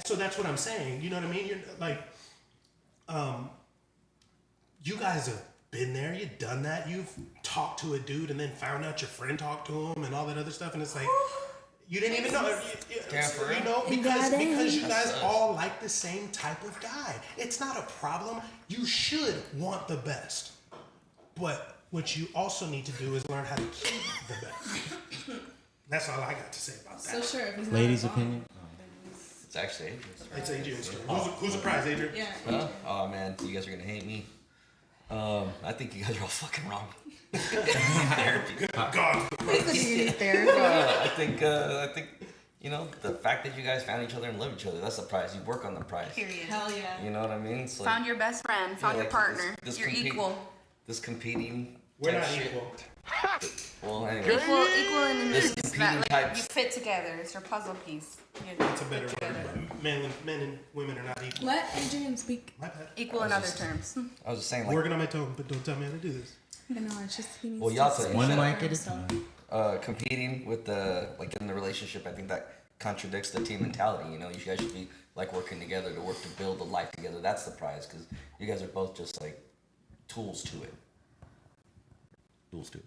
so that's what I'm saying. You know what I mean? You're like, you guys have been there. You've done that. You've talked to a dude and then found out your friend talked to him and all that other stuff, and it's like you didn't even know. You know, because you guys all like the same type of guy. It's not a problem. You should want the best. But what you also need to do is learn how to keep the best. That's all I got to say about that. So sure. If he's Ladies' not opinion? It's actually Adrian's. It's Adrian's story. Who's surprised, Adrian? Yeah. Huh? Oh man, you guys are gonna hate me. I think you guys are all fucking wrong. Therapy. God. I think you know, the fact that you guys found each other and love each other, that's the prize. You work on the prize. Period. Hell yeah. You know what I mean? It's like, Found your best friend. Found your partner. You're equal. This competing. We're type not shit. equal. Well, anyway. Equal in the This means competing that like types. you fit together. It's your puzzle piece. You It's a fit better together. word. Men and women are not equal. Let Adrian speak. My bad. Equal in other terms. I was just saying, I'm like, working on my tone, but don't tell me how to do this. No, it's just he needs well, y'all to said One mic at a time. competing with the like in the relationship. I think that contradicts the team mentality. You know, you guys should be like working together to work to build a life together. That's the prize because you guys are both just like tools to it. Tools to it.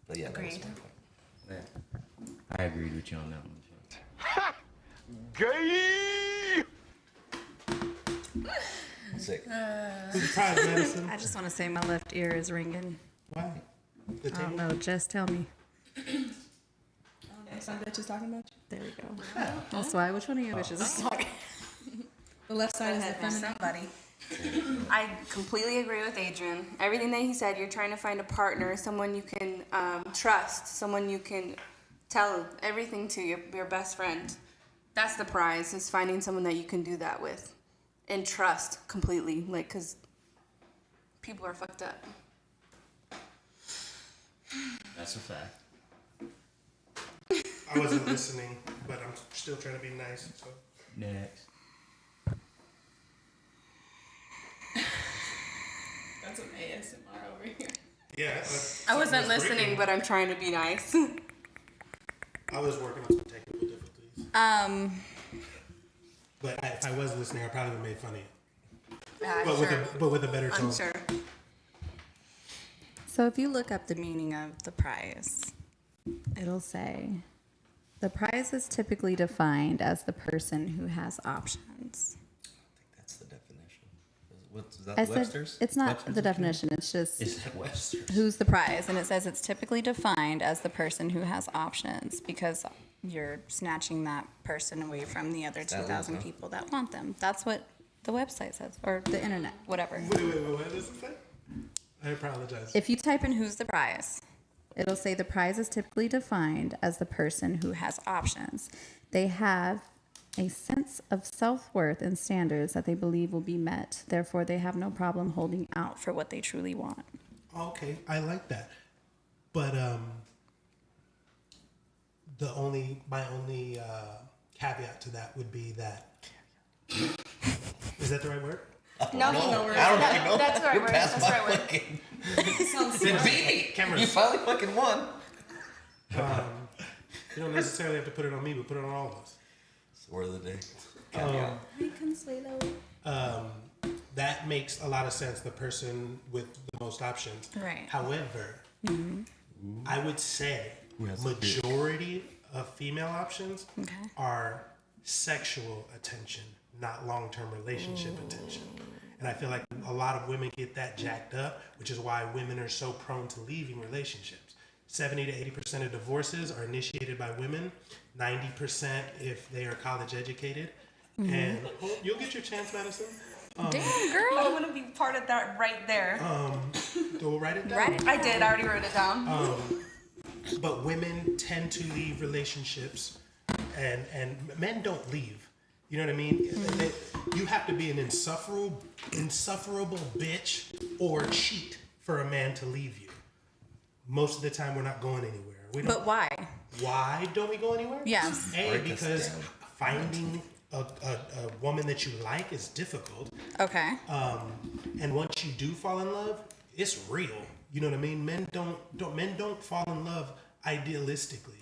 But yeah, that was Agreed. my point. Yeah. I agreed with you on that one. Sick. Who's the prize, Madison? I just want to say my left ear is ringing. Why? The I don't table? know. Just tell me. Some bitch is talking about you. There we go. That's why. Which one of you bitches is talking? The left side is the Ahead, feminine. somebody. I completely agree with Adrian. Everything that he said, you're trying to find a partner, someone you can trust, someone you can tell everything to, your best friend. That's the prize, is finding someone that you can do that with and trust completely, like, because people are fucked up. That's a fact. I wasn't listening, but I'm still trying to be nice. So. Next. That's some ASMR over here. Yeah. I wasn't was listening, breaking. but I'm trying to be nice. I was working on some technical difficulties. But if I was listening, I probably would have made fun of you. Yeah, But with a better tone. I'm sure. So if you look up the meaning of the prize, it'll say, the prize is typically defined as the person who has options. I think that's the definition. What's is that? I said, Webster's? it's not Webster's the definition, it's just Is that Webster's? who's the prize. And it says it's typically defined as the person who has options because you're snatching that person away from the other 2,000 huh? people that want them. That's what the website says, or the internet, whatever. Wait, what does it say? I apologize. If you type in who's the prize, it'll say the prize is typically defined as the person who has options. They have a sense of self-worth and standards that they believe will be met. Therefore, they have no problem holding out for what they truly want. Okay, I like that. But my only caveat to that would be that. Is that the right word? No, I don't know. That's the right You're word. past That's the my right word. fucking- Then Then beat me. Cameras. You finally fucking won. You don't necessarily have to put it on me, but put it on all of us. It's the word of the day. Caveat. Hey, Consuelo. That makes a lot of sense. The person with the most options. Right. However, I would say has a dick? majority of female options Okay. are sexual attention, not long-term relationship attention. And I feel like a lot of women get that jacked up, which is why women are so prone to leaving relationships. 70 to 80% of divorces are initiated by women, 90% if they are college educated. And you'll get your chance, Madison. Damn, I girl. want to be part of that right there. Go write it down. Write it I did. I already wrote it down. But women tend to leave relationships, and men don't leave. You know what I mean? You have to be an insufferable bitch or cheat for a man to leave you. Most of the time, we're not going anywhere. We don't. But why? Why don't we go anywhere? Yes. Because finding a woman that you like is difficult. Okay. And once you do fall in love, it's real. You know what I mean? Men don't fall in love idealistically.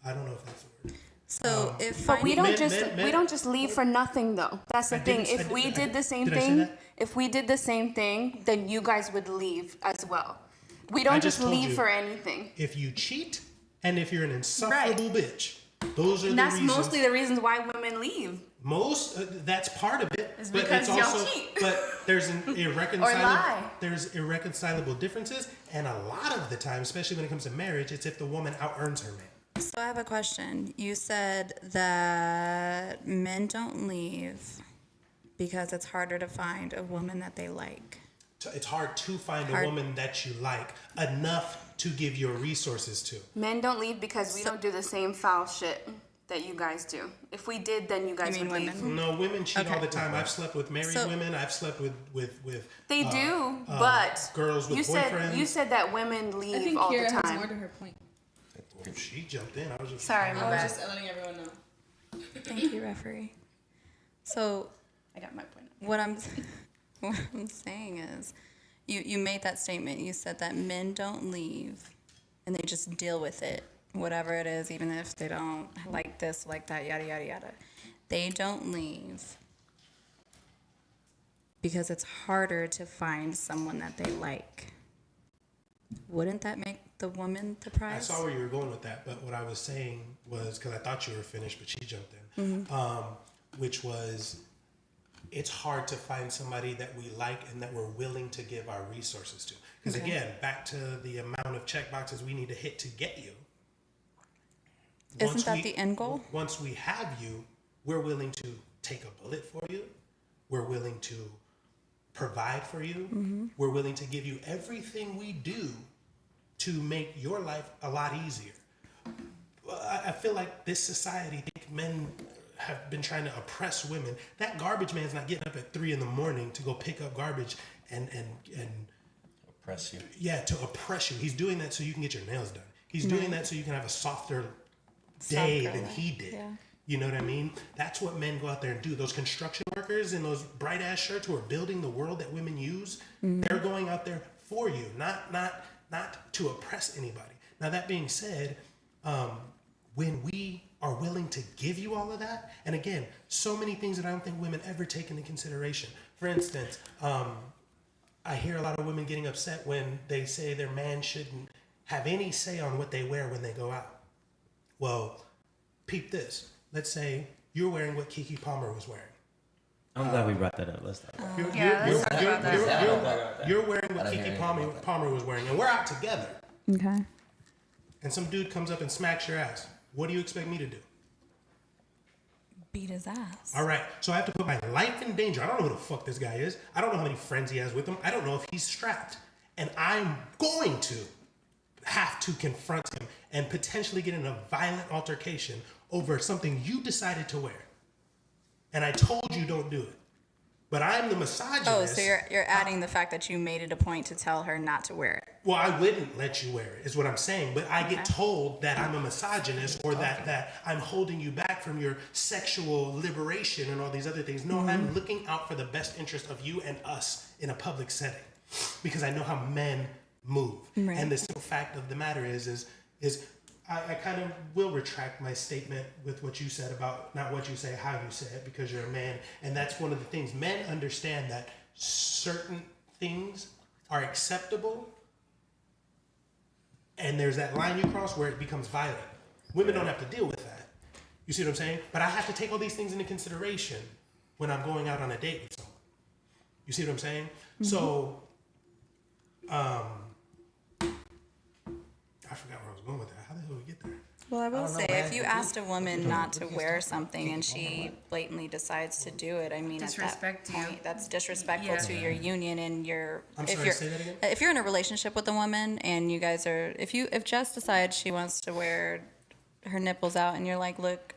I don't know if that's the word. So if But we finding- don't we don't just leave for nothing though. That's the I thing. didn't- If I we did- did the same did I say thing, that? if we did the same thing, then you guys would leave as well. We don't just just told leave you. for anything. If you cheat and if you're an insufferable bitch, those are And the that's reasons. mostly the reasons why women leave. That's part of it. It's but because it's y'all also cheat. but there's an lie. there's irreconcilable differences, and a lot of the time, especially when it comes to marriage, it's if the woman out earns her man. So I have a question. You said that men don't leave because it's harder to find a woman that they like. It's hard to find Hard. a woman that you like enough to give your resources to. Men don't leave because we don't do the same foul shit. that you guys do. If we did, then you guys would leave. No, women cheat Okay. all the time. I've slept with married So- women. I've slept with They do, but girls with boyfriends. you said that women I leave think all Kira the has time. more to her point. She jumped in. I was just Sorry, my I was bad. just letting everyone know. Thank you, referee. So I got my point. what I'm saying is, you made that statement. You said that men don't leave, and they just deal with it, whatever it is, even if they don't like this, like that, yada yada yada. They don't leave because it's harder to find someone that they like. Wouldn't that make the woman the I prize? saw where you were going with that, but what I was saying was, because I thought you were finished, but she jumped in, which was, it's hard to find somebody that we like and that we're willing to give our resources to. Because again, back to the amount of check boxes we need to hit to get you. Isn't that the end goal? Once we have you, we're willing to take a bullet for you. We're willing to provide for you. We're willing to give you everything we do to make your life a lot easier. I feel like this society, I think men have been trying to oppress women. That garbage man's not getting up at 3 a.m. to go pick up garbage and Oppress you. yeah, to oppress you. He's doing that so you can get your nails done. He's doing that so you can have a softer day than he did. Yeah. You know what I mean? That's what men go out there and do. Those construction workers in those bright ass shirts who are building the world that women use, they're going out there for you, not to oppress anybody. Now that being said, when we are willing to give you all of that, and again, so many things that I don't think women ever take into consideration. For instance, I hear a lot of women getting upset when they say their man shouldn't have any say on what they wear when they go out. Well, peep this. Let's say you're wearing what Keke Palmer was wearing. I'm glad we brought that up. Let's talk about it. You're wearing what Keke Palmer was wearing, and we're out together. Okay. And some dude comes up and smacks your ass. What do you expect me to do? Beat his ass. All right, so I have to put my life in danger. I don't know who the fuck this guy is. I don't know how many friends he has with him. I don't know if he's strapped. And I'm going to have to confront him and potentially get in a violent altercation over something you decided to wear. And I told you don't do it. But I'm the misogynist. Oh, so you're adding the fact that you made it a point to tell her not to wear it. Well, I wouldn't let you wear it, is what I'm saying. But I get told that I'm a misogynist or that I'm holding you back from your sexual liberation and all these other things. No, I'm looking out for the best interest of you and us in a public setting because I know how men move. Right. And the simple fact of the matter is I kind of will retract my statement with what you said about not what you say, how you say it, because you're a man. And that's one of the things. Men understand that certain things are acceptable, and there's that line you cross where it becomes violent. Women don't have to deal with that. You see what I'm saying? But I have to take all these things into consideration when I'm going out on a date with someone. You see what I'm saying? So, I forgot where I was going with that. How the hell did we get there? Well, I will say, if you asked a woman not to wear something and she blatantly decides to do it, I mean, Disrespect at that you. point, that's disrespectful Yeah. to your union and your. I'm if sorry, you're, say that again? If you're in a relationship with a woman and you guys are, if Jess decides she wants to wear her nipples out and you're like, look,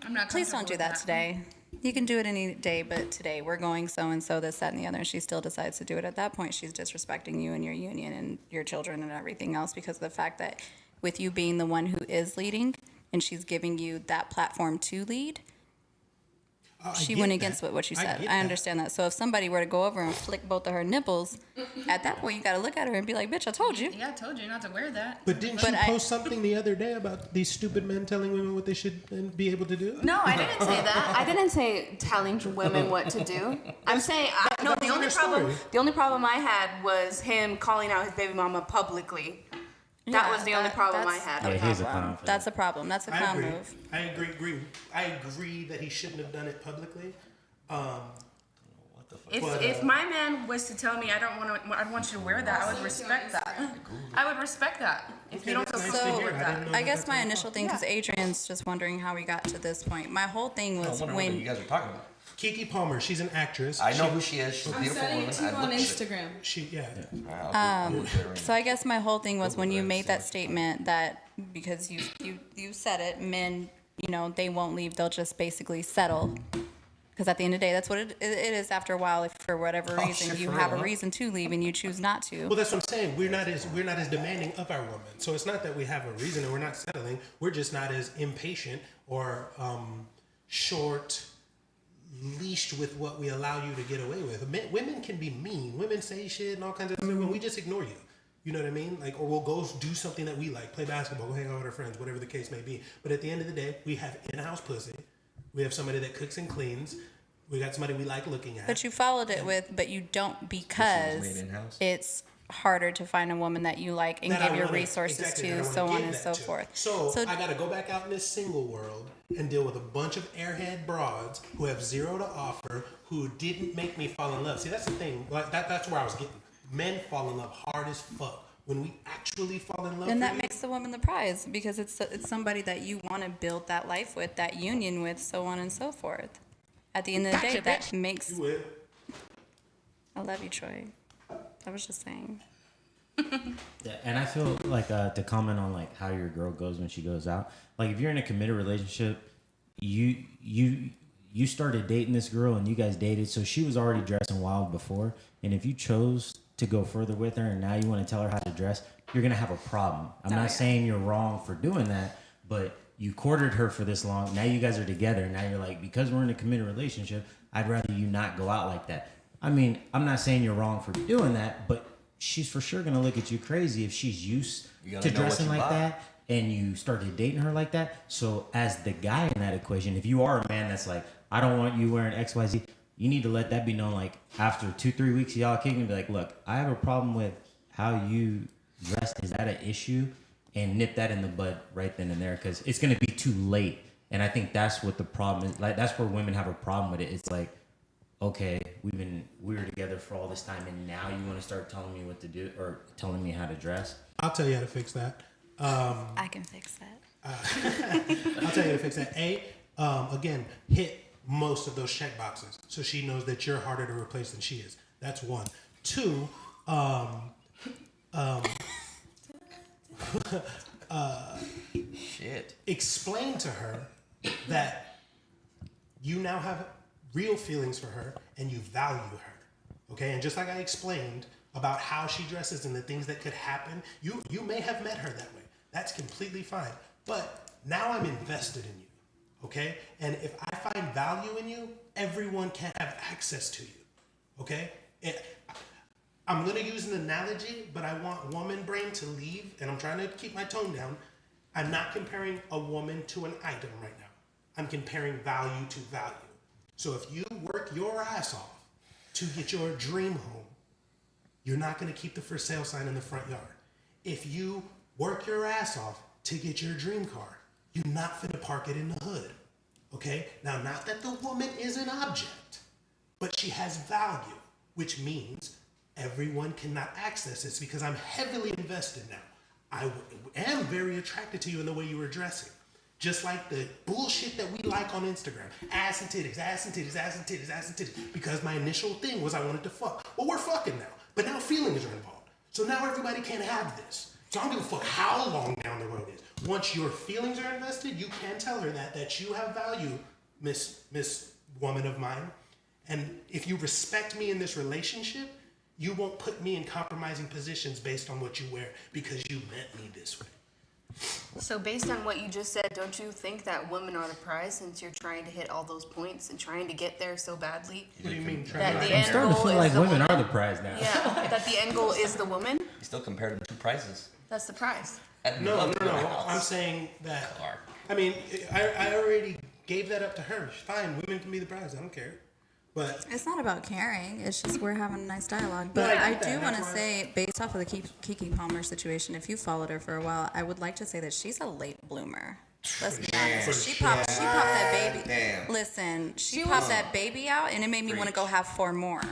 I'm not please don't do that today. You can do it any day, but today we're going so and so, this, that, and the other, and she still decides to do it. At that point, she's disrespecting you and your union and your children and everything else because of the fact that with you being the one who is leading and she's giving you that platform to lead, she went against what you said. I understand that. So if somebody were to go over and flick both of her nipples, at that point you got to look at her and be like, bitch, I told you. Yeah, I told you not to wear that. But didn't you post something the other day about these stupid men telling women what they should be able to do? No, I didn't say that. I didn't say telling women what to do. I'm saying the only problem I had was him calling out his baby mama publicly. That was the only problem I had. Yeah, he's a clown. That's a problem. That's a clown move. I agree that he shouldn't have done it publicly. If my man was to tell me I want you to wear that, I would respect that. I would respect that. If you don't feel comfortable with that. I guess my initial thing, because Adrian's just wondering how we got to this point. My whole thing was when you guys are talking about. Keke Palmer, she's an actress. I know who she is. She's a I'm beautiful sending woman. it to you I on look Instagram. So I guess my whole thing was when you made that statement that because you said it, men you know, they won't leave. They'll just basically settle. Because at the end of the day, that's what it is after a while. If for whatever reason shit, you for have real, a huh? reason to leave and you choose not to. Well, that's what I'm saying. We're not as demanding of our women. So it's not that we have a reason and we're not settling. We're just not as impatient or short leashed with what we allow you to get away with. Women can be mean. Women say shit and all kinds of stuff when we just ignore you. You know what I mean? Like, or we'll go do something that we like, play basketball, go hang out with our friends, whatever the case may be. But at the end of the day, we have in-house pussy. We have somebody that cooks and cleans. We got somebody we like looking at. But you followed it with, but you don't because it's harder to find a woman that you like and give your resources to, so on and so forth. So I got to go back out in this single world and deal with a bunch of airhead broads who have zero to offer, who didn't make me fall in love. See, that's the thing. Like that's where I was getting. Men fall in love hard as fuck. When we actually fall in love, and that makes the woman the prize because it's somebody that you want to build that life with, that union with, so on and so forth. At the end of the day, that makes. I love you, Troy. I was just saying. Yeah, and I feel like to comment on like how your girl goes when she goes out. Like if you're in a committed relationship, you started dating this girl and you guys dated, so she was already dressing wild before. And if you chose to go further with her and now you want to tell her how to dress, you're gonna have a problem. I'm not saying you're wrong for doing that, but you courted her for this long. Now you guys are together. Now you're like, because we're in a committed relationship, I'd rather you not go out like that. I mean, I'm not saying you're wrong for doing that, but she's for sure going to look at you crazy if she's used to dressing like that and you started dating her like that. So as the guy in that equation, if you are a man that's like, I don't want you wearing XYZ, you need to let that be known. Like after 2-3 weeks, y'all kicking and be like, look, I have a problem with how you dress. Is that an issue? And nip that in the bud right then and there, because it's going to be too late. And I think that's what the problem is. Like that's where women have a problem with it. It's like, okay, we were together for all this time, and now you want to start telling me what to do or telling me how to dress. I'll tell you how to fix that. I can fix that. I'll tell you how to fix that. Again, hit most of those check boxes so she knows that you're harder to replace than she is. That's one. Two, explain to her that you now have real feelings for her and you value her. Okay, and just like I explained about how she dresses and the things that could happen, you may have met her that way. That's completely fine. But now I'm invested in you. Okay? And if I find value in you, everyone can have access to you. Okay? I'm going to use an analogy, but I want woman brain to leave, and I'm trying to keep my tone down. I'm not comparing a woman to an item right now. I'm comparing value to value. So if you work your ass off to get your dream home, you're not going to keep the for sale sign in the front yard. If you work your ass off to get your dream car, you're not finna park it in the hood. Okay? Now, not that the woman is an object, but she has value, which means everyone cannot access this because I'm heavily invested now. I am very attracted to you in the way you were dressing. Just like the bullshit that we like on Instagram. Ass and titties, ass and titties, ass and titties, ass and titties. Because my initial thing was I wanted to fuck. Well, we're fucking now. But now feelings are involved. So now everybody can't have this. So I don't give a fuck how long down the road is. Once your feelings are invested, you can tell her that you have value, Miss Woman of mine. And if you respect me in this relationship, you won't put me in compromising positions based on what you wear because you met me this way. So based on what you just said, don't you think that women are the prize since you're trying to hit all those points and trying to get there so badly? What do you mean? That the I'm end starting to goal feel is like the women woman? are the prize now. Yeah, that the end goal is the woman. You still compared them to prizes. That's the prize. No. I'm saying that. I mean, I already gave that up to her. Fine, women can be the prize. I don't care. But it's not about caring. It's just we're having a nice dialogue. No, But I I get that. do want to That's why- say, based off of the Kiki Palmer situation, if you followed her for a while, I would like to say that she's a late bloomer. Let's be honest. She popped that baby. Damn. Listen, she popped that baby out, and it made me want to go have 4 more.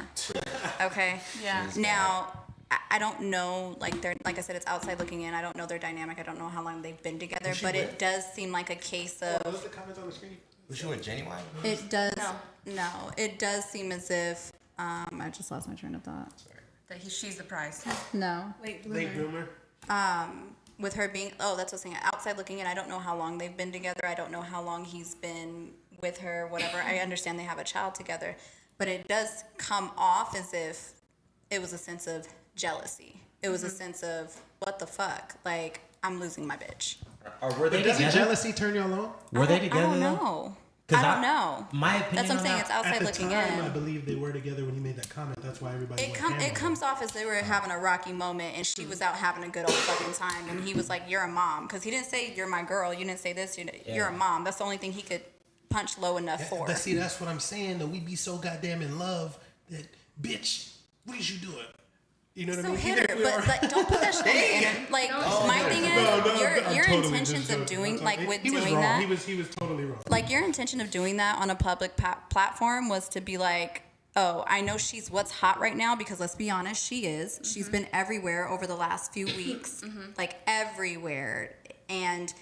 Okay. Yeah. Now, I don't know. Like I said, it's outside looking in. I don't know their dynamic. I don't know how long they've been together. But it does seem like a case of. What's the comments on the screen? Was she with Genuine? It does. No, it does seem as if. I just lost my train of thought. That she's the prize. No. Late bloomer. with her being, that's what I'm saying, outside looking in, I don't know how long they've been together. I don't know how long he's been with her, whatever. I understand they have a child together, but it does come off as if it was a sense of jealousy. It was a sense of, what the fuck? Like, I'm losing my bitch. Or were they Doesn't together? jealousy turn y'all on? Were they together? I don't though? know. 'Cause I don't know. My opinion That's what I'm on saying. that- It's outside At the looking time, I in. believe they were together when he made that comment. That's why everybody went ham on It comes him. off as they were having a rocky moment, and she was out having a good old fucking time, and he was like, "You're a mom," because he didn't say, "You're my girl." You didn't say this. You're a mom. That's the only thing he could punch low enough for. But see, that's what I'm saying. That we be so goddamn in love that, bitch, what is you doing? You know what I So mean? hit Even her, if we but are- like, don't put that shit in the internet. Like, my thing is, your totally intentions just of joking. doing, like, with he was doing wrong. that, He was totally wrong. like, your intention of doing that on a public platform was to be like, oh, I know she's what's hot right now, because let's be honest, she is. She's been everywhere over the last few weeks, like everywhere. And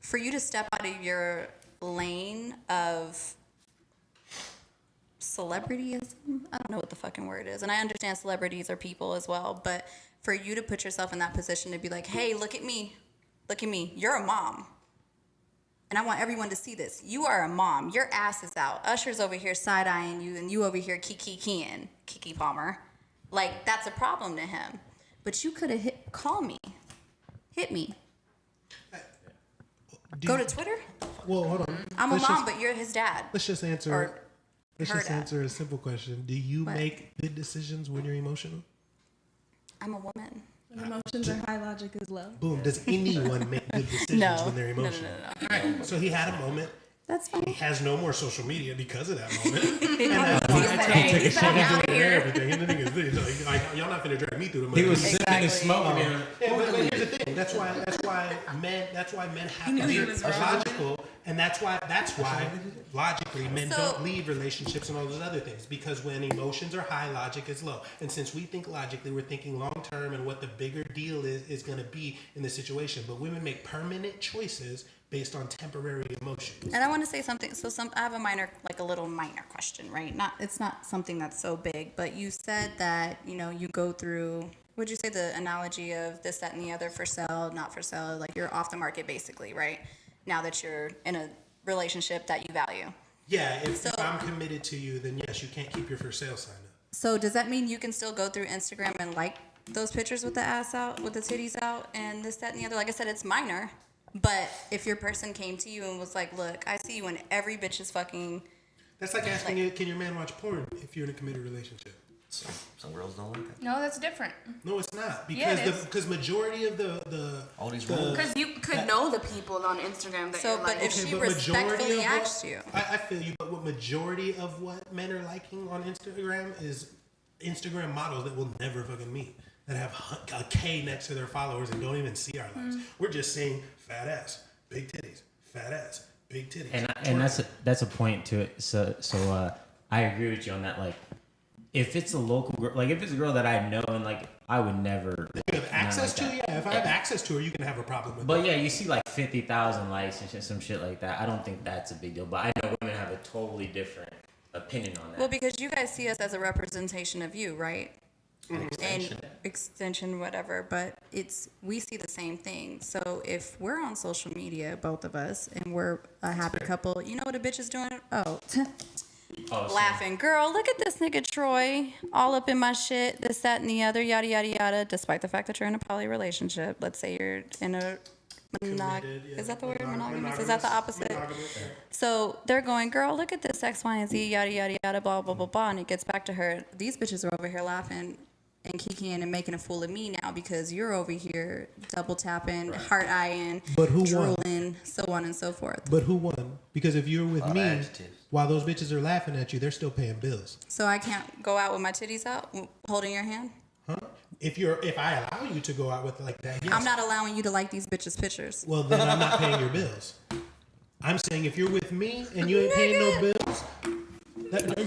for you to step out of your lane of celebrityism, I don't know what the fucking word is. And I understand celebrities are people as well, but for you to put yourself in that position to be like, hey, look at me, you're a mom. And I want everyone to see this. You are a mom. Your ass is out. Usher's over here side-eyeing you, and you over here Kiki Palmer. Like, that's a problem to him. But you could have hit me. Go to Twitter? Well, hold on. I'm a Let's mom, just- but you're his dad. Let's just answer. Or Let's her just dad. answer a simple question. Do you What? make good decisions when you're emotional? I'm a woman. Emotions are high, logic is low. Boom. Does anyone make good decisions No. when they're No, no, emotional? no. Right. So he had a moment. That's fine. He has no more social media because of that moment. and He's that's why like, he took a he's shot out and here. everything. And the thing is this, like, y'all not finna drag me through the mud. He was Exactly. sipping and smoking. Yeah, but here's the thing. That's why men have to be logical, and that's why logically men don't leave relationships and all those other things, because when emotions are high, logic is low. And since we think logically, we're thinking long term and what the bigger deal is going to be in the situation. But women make permanent choices based on temporary emotions. And I want to say something. So I have a little minor question, right? It's not something that's so big, but you said that, you go through, would you say the analogy of this, that, and the other, for sale, not for sale, like you're off the market basically, right? Now that you're in a relationship that you value. Yeah, if I'm committed to you, then yes, you can't keep your for sale sign up. So does that mean you can still go through Instagram and like those pictures with the ass out, with the titties out, and this, that, and the other? Like I said, it's minor. But if your person came to you and was like, look, I see you in every bitch's fucking... That's like asking you, can your man watch porn if you're in a committed relationship? Some girls don't like that. No, that's different. No, it's not. Yeah, it is. Because majority of the all these rules. Because you could know the people on Instagram that you're but like. if she respectfully asked you... I feel you, but what majority of what men are liking on Instagram is Instagram models that we'll never fucking meet, that have a K next to their followers and don't even see our lives. We're just seeing fat ass, big titties, fat ass, big titties. And that's a point to it. So I agree with you on that. Like, if it's a local girl, like if it's a girl that I know and like I would never. You have access to her? Yeah, if I have access to her, you can have a problem with But that. yeah, you see like 50,000 likes and some shit like that. I don't think that's a big deal. But I know women have a totally different opinion on that. Well, because you guys see us as a representation of you, right? And extension, whatever, but we see the same thing. So if we're on social media, both of us, and we're a happy couple, you know what a bitch is doing? Laughing, girl, look at this nigga Troy, all up in my shit, this, that, and the other, yada, yada, yada, despite the fact that you're in a poly relationship. Let's say you're in a is that the word? Monogamous? Is that the opposite? So they're going, girl, look at this X, Y, and Z, yada, yada, yada, blah, blah, blah, blah. And it gets back to her. These bitches are over here laughing and kikiing and making a fool of me now because you're over here double tapping, heart eyeing, drooling, so on and so forth. But who won? Because if you're with me, while those bitches are laughing at you, they're still paying bills. So I can't go out with my titties out, holding your hand? Huh? If I allow you to go out with like that, yes. I'm not allowing you to like these bitches' pictures. Well, then I'm not paying your bills. I'm saying if you're with me and you ain't paying no bills,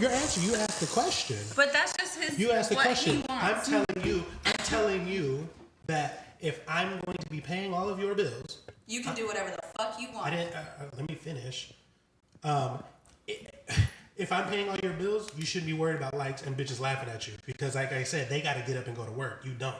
your answer. You asked the question. But that's just his. You asked the what question. He wants. I'm telling you that if I'm going to be paying all of your bills, you can do whatever the fuck you want. Let me finish. If I'm paying all your bills, you shouldn't be worried about likes and bitches laughing at you because, like I said, they got to get up and go to work. You don't.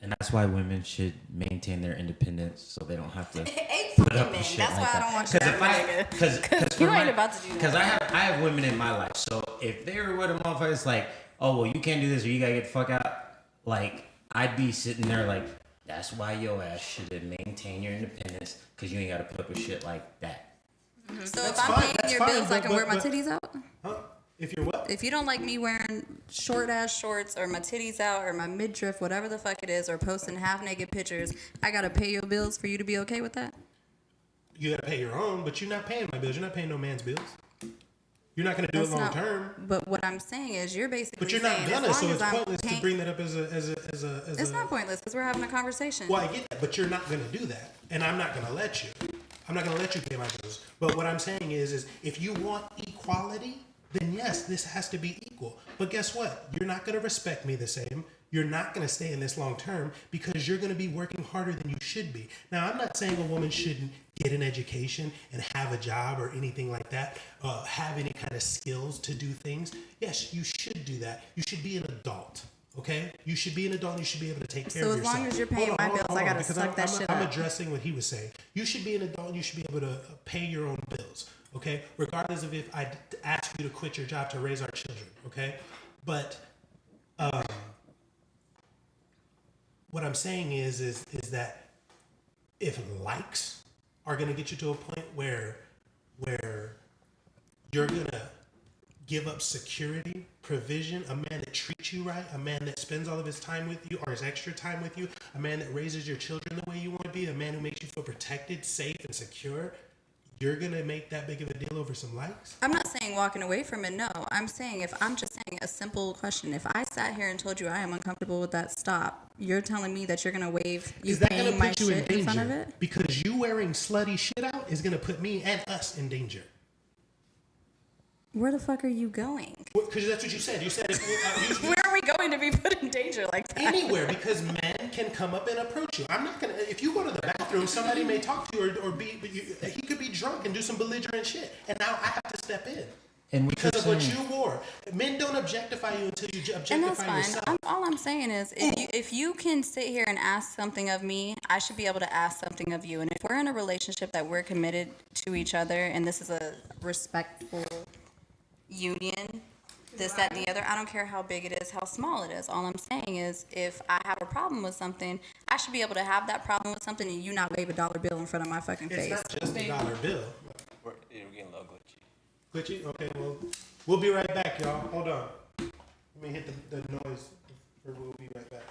And that's why women should maintain their independence so they don't have to Ain't put fucking up men. with shit That's like why I that. don't want you to have a nigga. Because You ain't about to do that. Because I have women in my life. So if they were with a motherfucker, like, oh well, you can't do this or you gotta get the fuck out. Like I'd be sitting there like, that's why your ass should maintain your independence because you ain't gotta put up with shit like that. Mm-hmm. So That's if I'm fine, paying your bills, I can wear my titties out. Huh? If you're what? If you don't like me wearing short ass shorts or my titties out or my midriff, whatever the fuck it is, or posting half naked pictures, I gotta pay your bills for you to be okay with that? You gotta pay your own, but you're not paying my bills. You're not paying no man's bills. You're not gonna do it long term. But what I'm saying is, you're basically. But you're not saying, gonna, so as it's I'm pointless to bring that up as a. It's not pointless because we're having a conversation. Well, I get that, but you're not gonna do that, and I'm not gonna let you. I'm not gonna let you pay my bills. But what I'm saying is if you want equality, then yes, this has to be equal. But guess what? You're not gonna respect me the same. You're not going to stay in this long term because you're going to be working harder than you should be. Now, I'm not saying a woman shouldn't get an education and have a job or anything like that, have any kind of skills to do things. Yes, you should do that. You should be an adult, okay? You should be an adult and you should be able to take care of yourself. So as long as you're paying my bills, I got to suck that shit up. I'm addressing what he was saying. You should be an adult and you should be able to pay your own bills, okay? Regardless of if I ask you to quit your job to raise our children, okay? But... what I'm saying is that if likes are gonna get you to a point where you're gonna give up security, provision, a man that treats you right, a man that spends all of his time with you or his extra time with you, a man that raises your children the way you want to be, a man who makes you feel protected, safe, and secure, you're gonna make that big of a deal over some likes? I'm not saying walking away from it, no. I'm saying I'm just saying a simple question. If I sat here and told you I am uncomfortable with that stop, you're telling me that you're gonna waive you paying my shit in front of it? Because you wearing slutty shit out is gonna put me and us in danger. Where the fuck are you going? Because that's what you said. You said where are we going to be put in danger like that? Anywhere, because men can come up and approach you. I'm not gonna. If you go to the bathroom, somebody may talk to you or be. He could be drunk and do some belligerent shit, and now I have to step in. And because of what you wore. Men don't objectify you until you objectify yourself. And that's fine. All I'm saying is, if you can sit here and ask something of me, I should be able to ask something of you. And if we're in a relationship that we're committed to each other, and this is a respectful union, this, that, and the other, I don't care how big it is, how small it is. All I'm saying is, if I have a problem with something, I should be able to have that problem with something and you not wave a dollar bill in front of my fucking face. It's not just a dollar bill. We're getting a little glitchy. Glitchy? Okay, well, we'll be right back, y'all. Hold on. Let me hit the noise, or we'll be right back.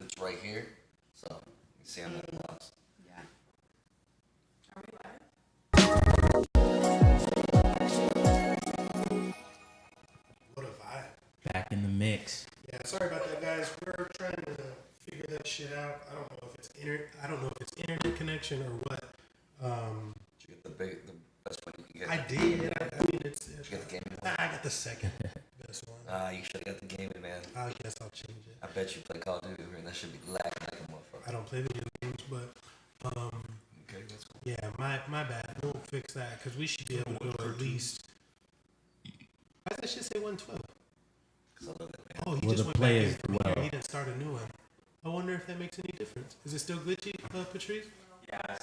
It's right here, so you see I'm not lost. Yeah. Are we live? What a vibe. Back in the mix. Yeah, sorry about that, guys. We're trying to figure that shit out. I don't know if it's internet connection or what. Did you get the best one you can get? I did. I mean, it's. Did you get the gaming one? I got the second best one. You should have got the gaming, man. I guess I'll change it. I bet you play Call of Duty, and that should be lagging like a motherfucker. I don't play video games, but okay, that's cool. Yeah, my bad. We'll fix that because we should be able to go at least. Why does that shit say 112? Because I love it, man. Oh, he just went back in from here. He didn't start a new one. I wonder if that makes any difference. Is it still glitchy, Patrice? Yeah.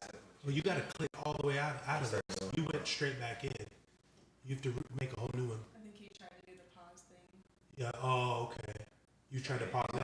Well, you got to click all the way out of it. You went straight back in. You have to make a whole new one. I think he tried to do the pause thing. Yeah. Oh, okay. You tried to pause it.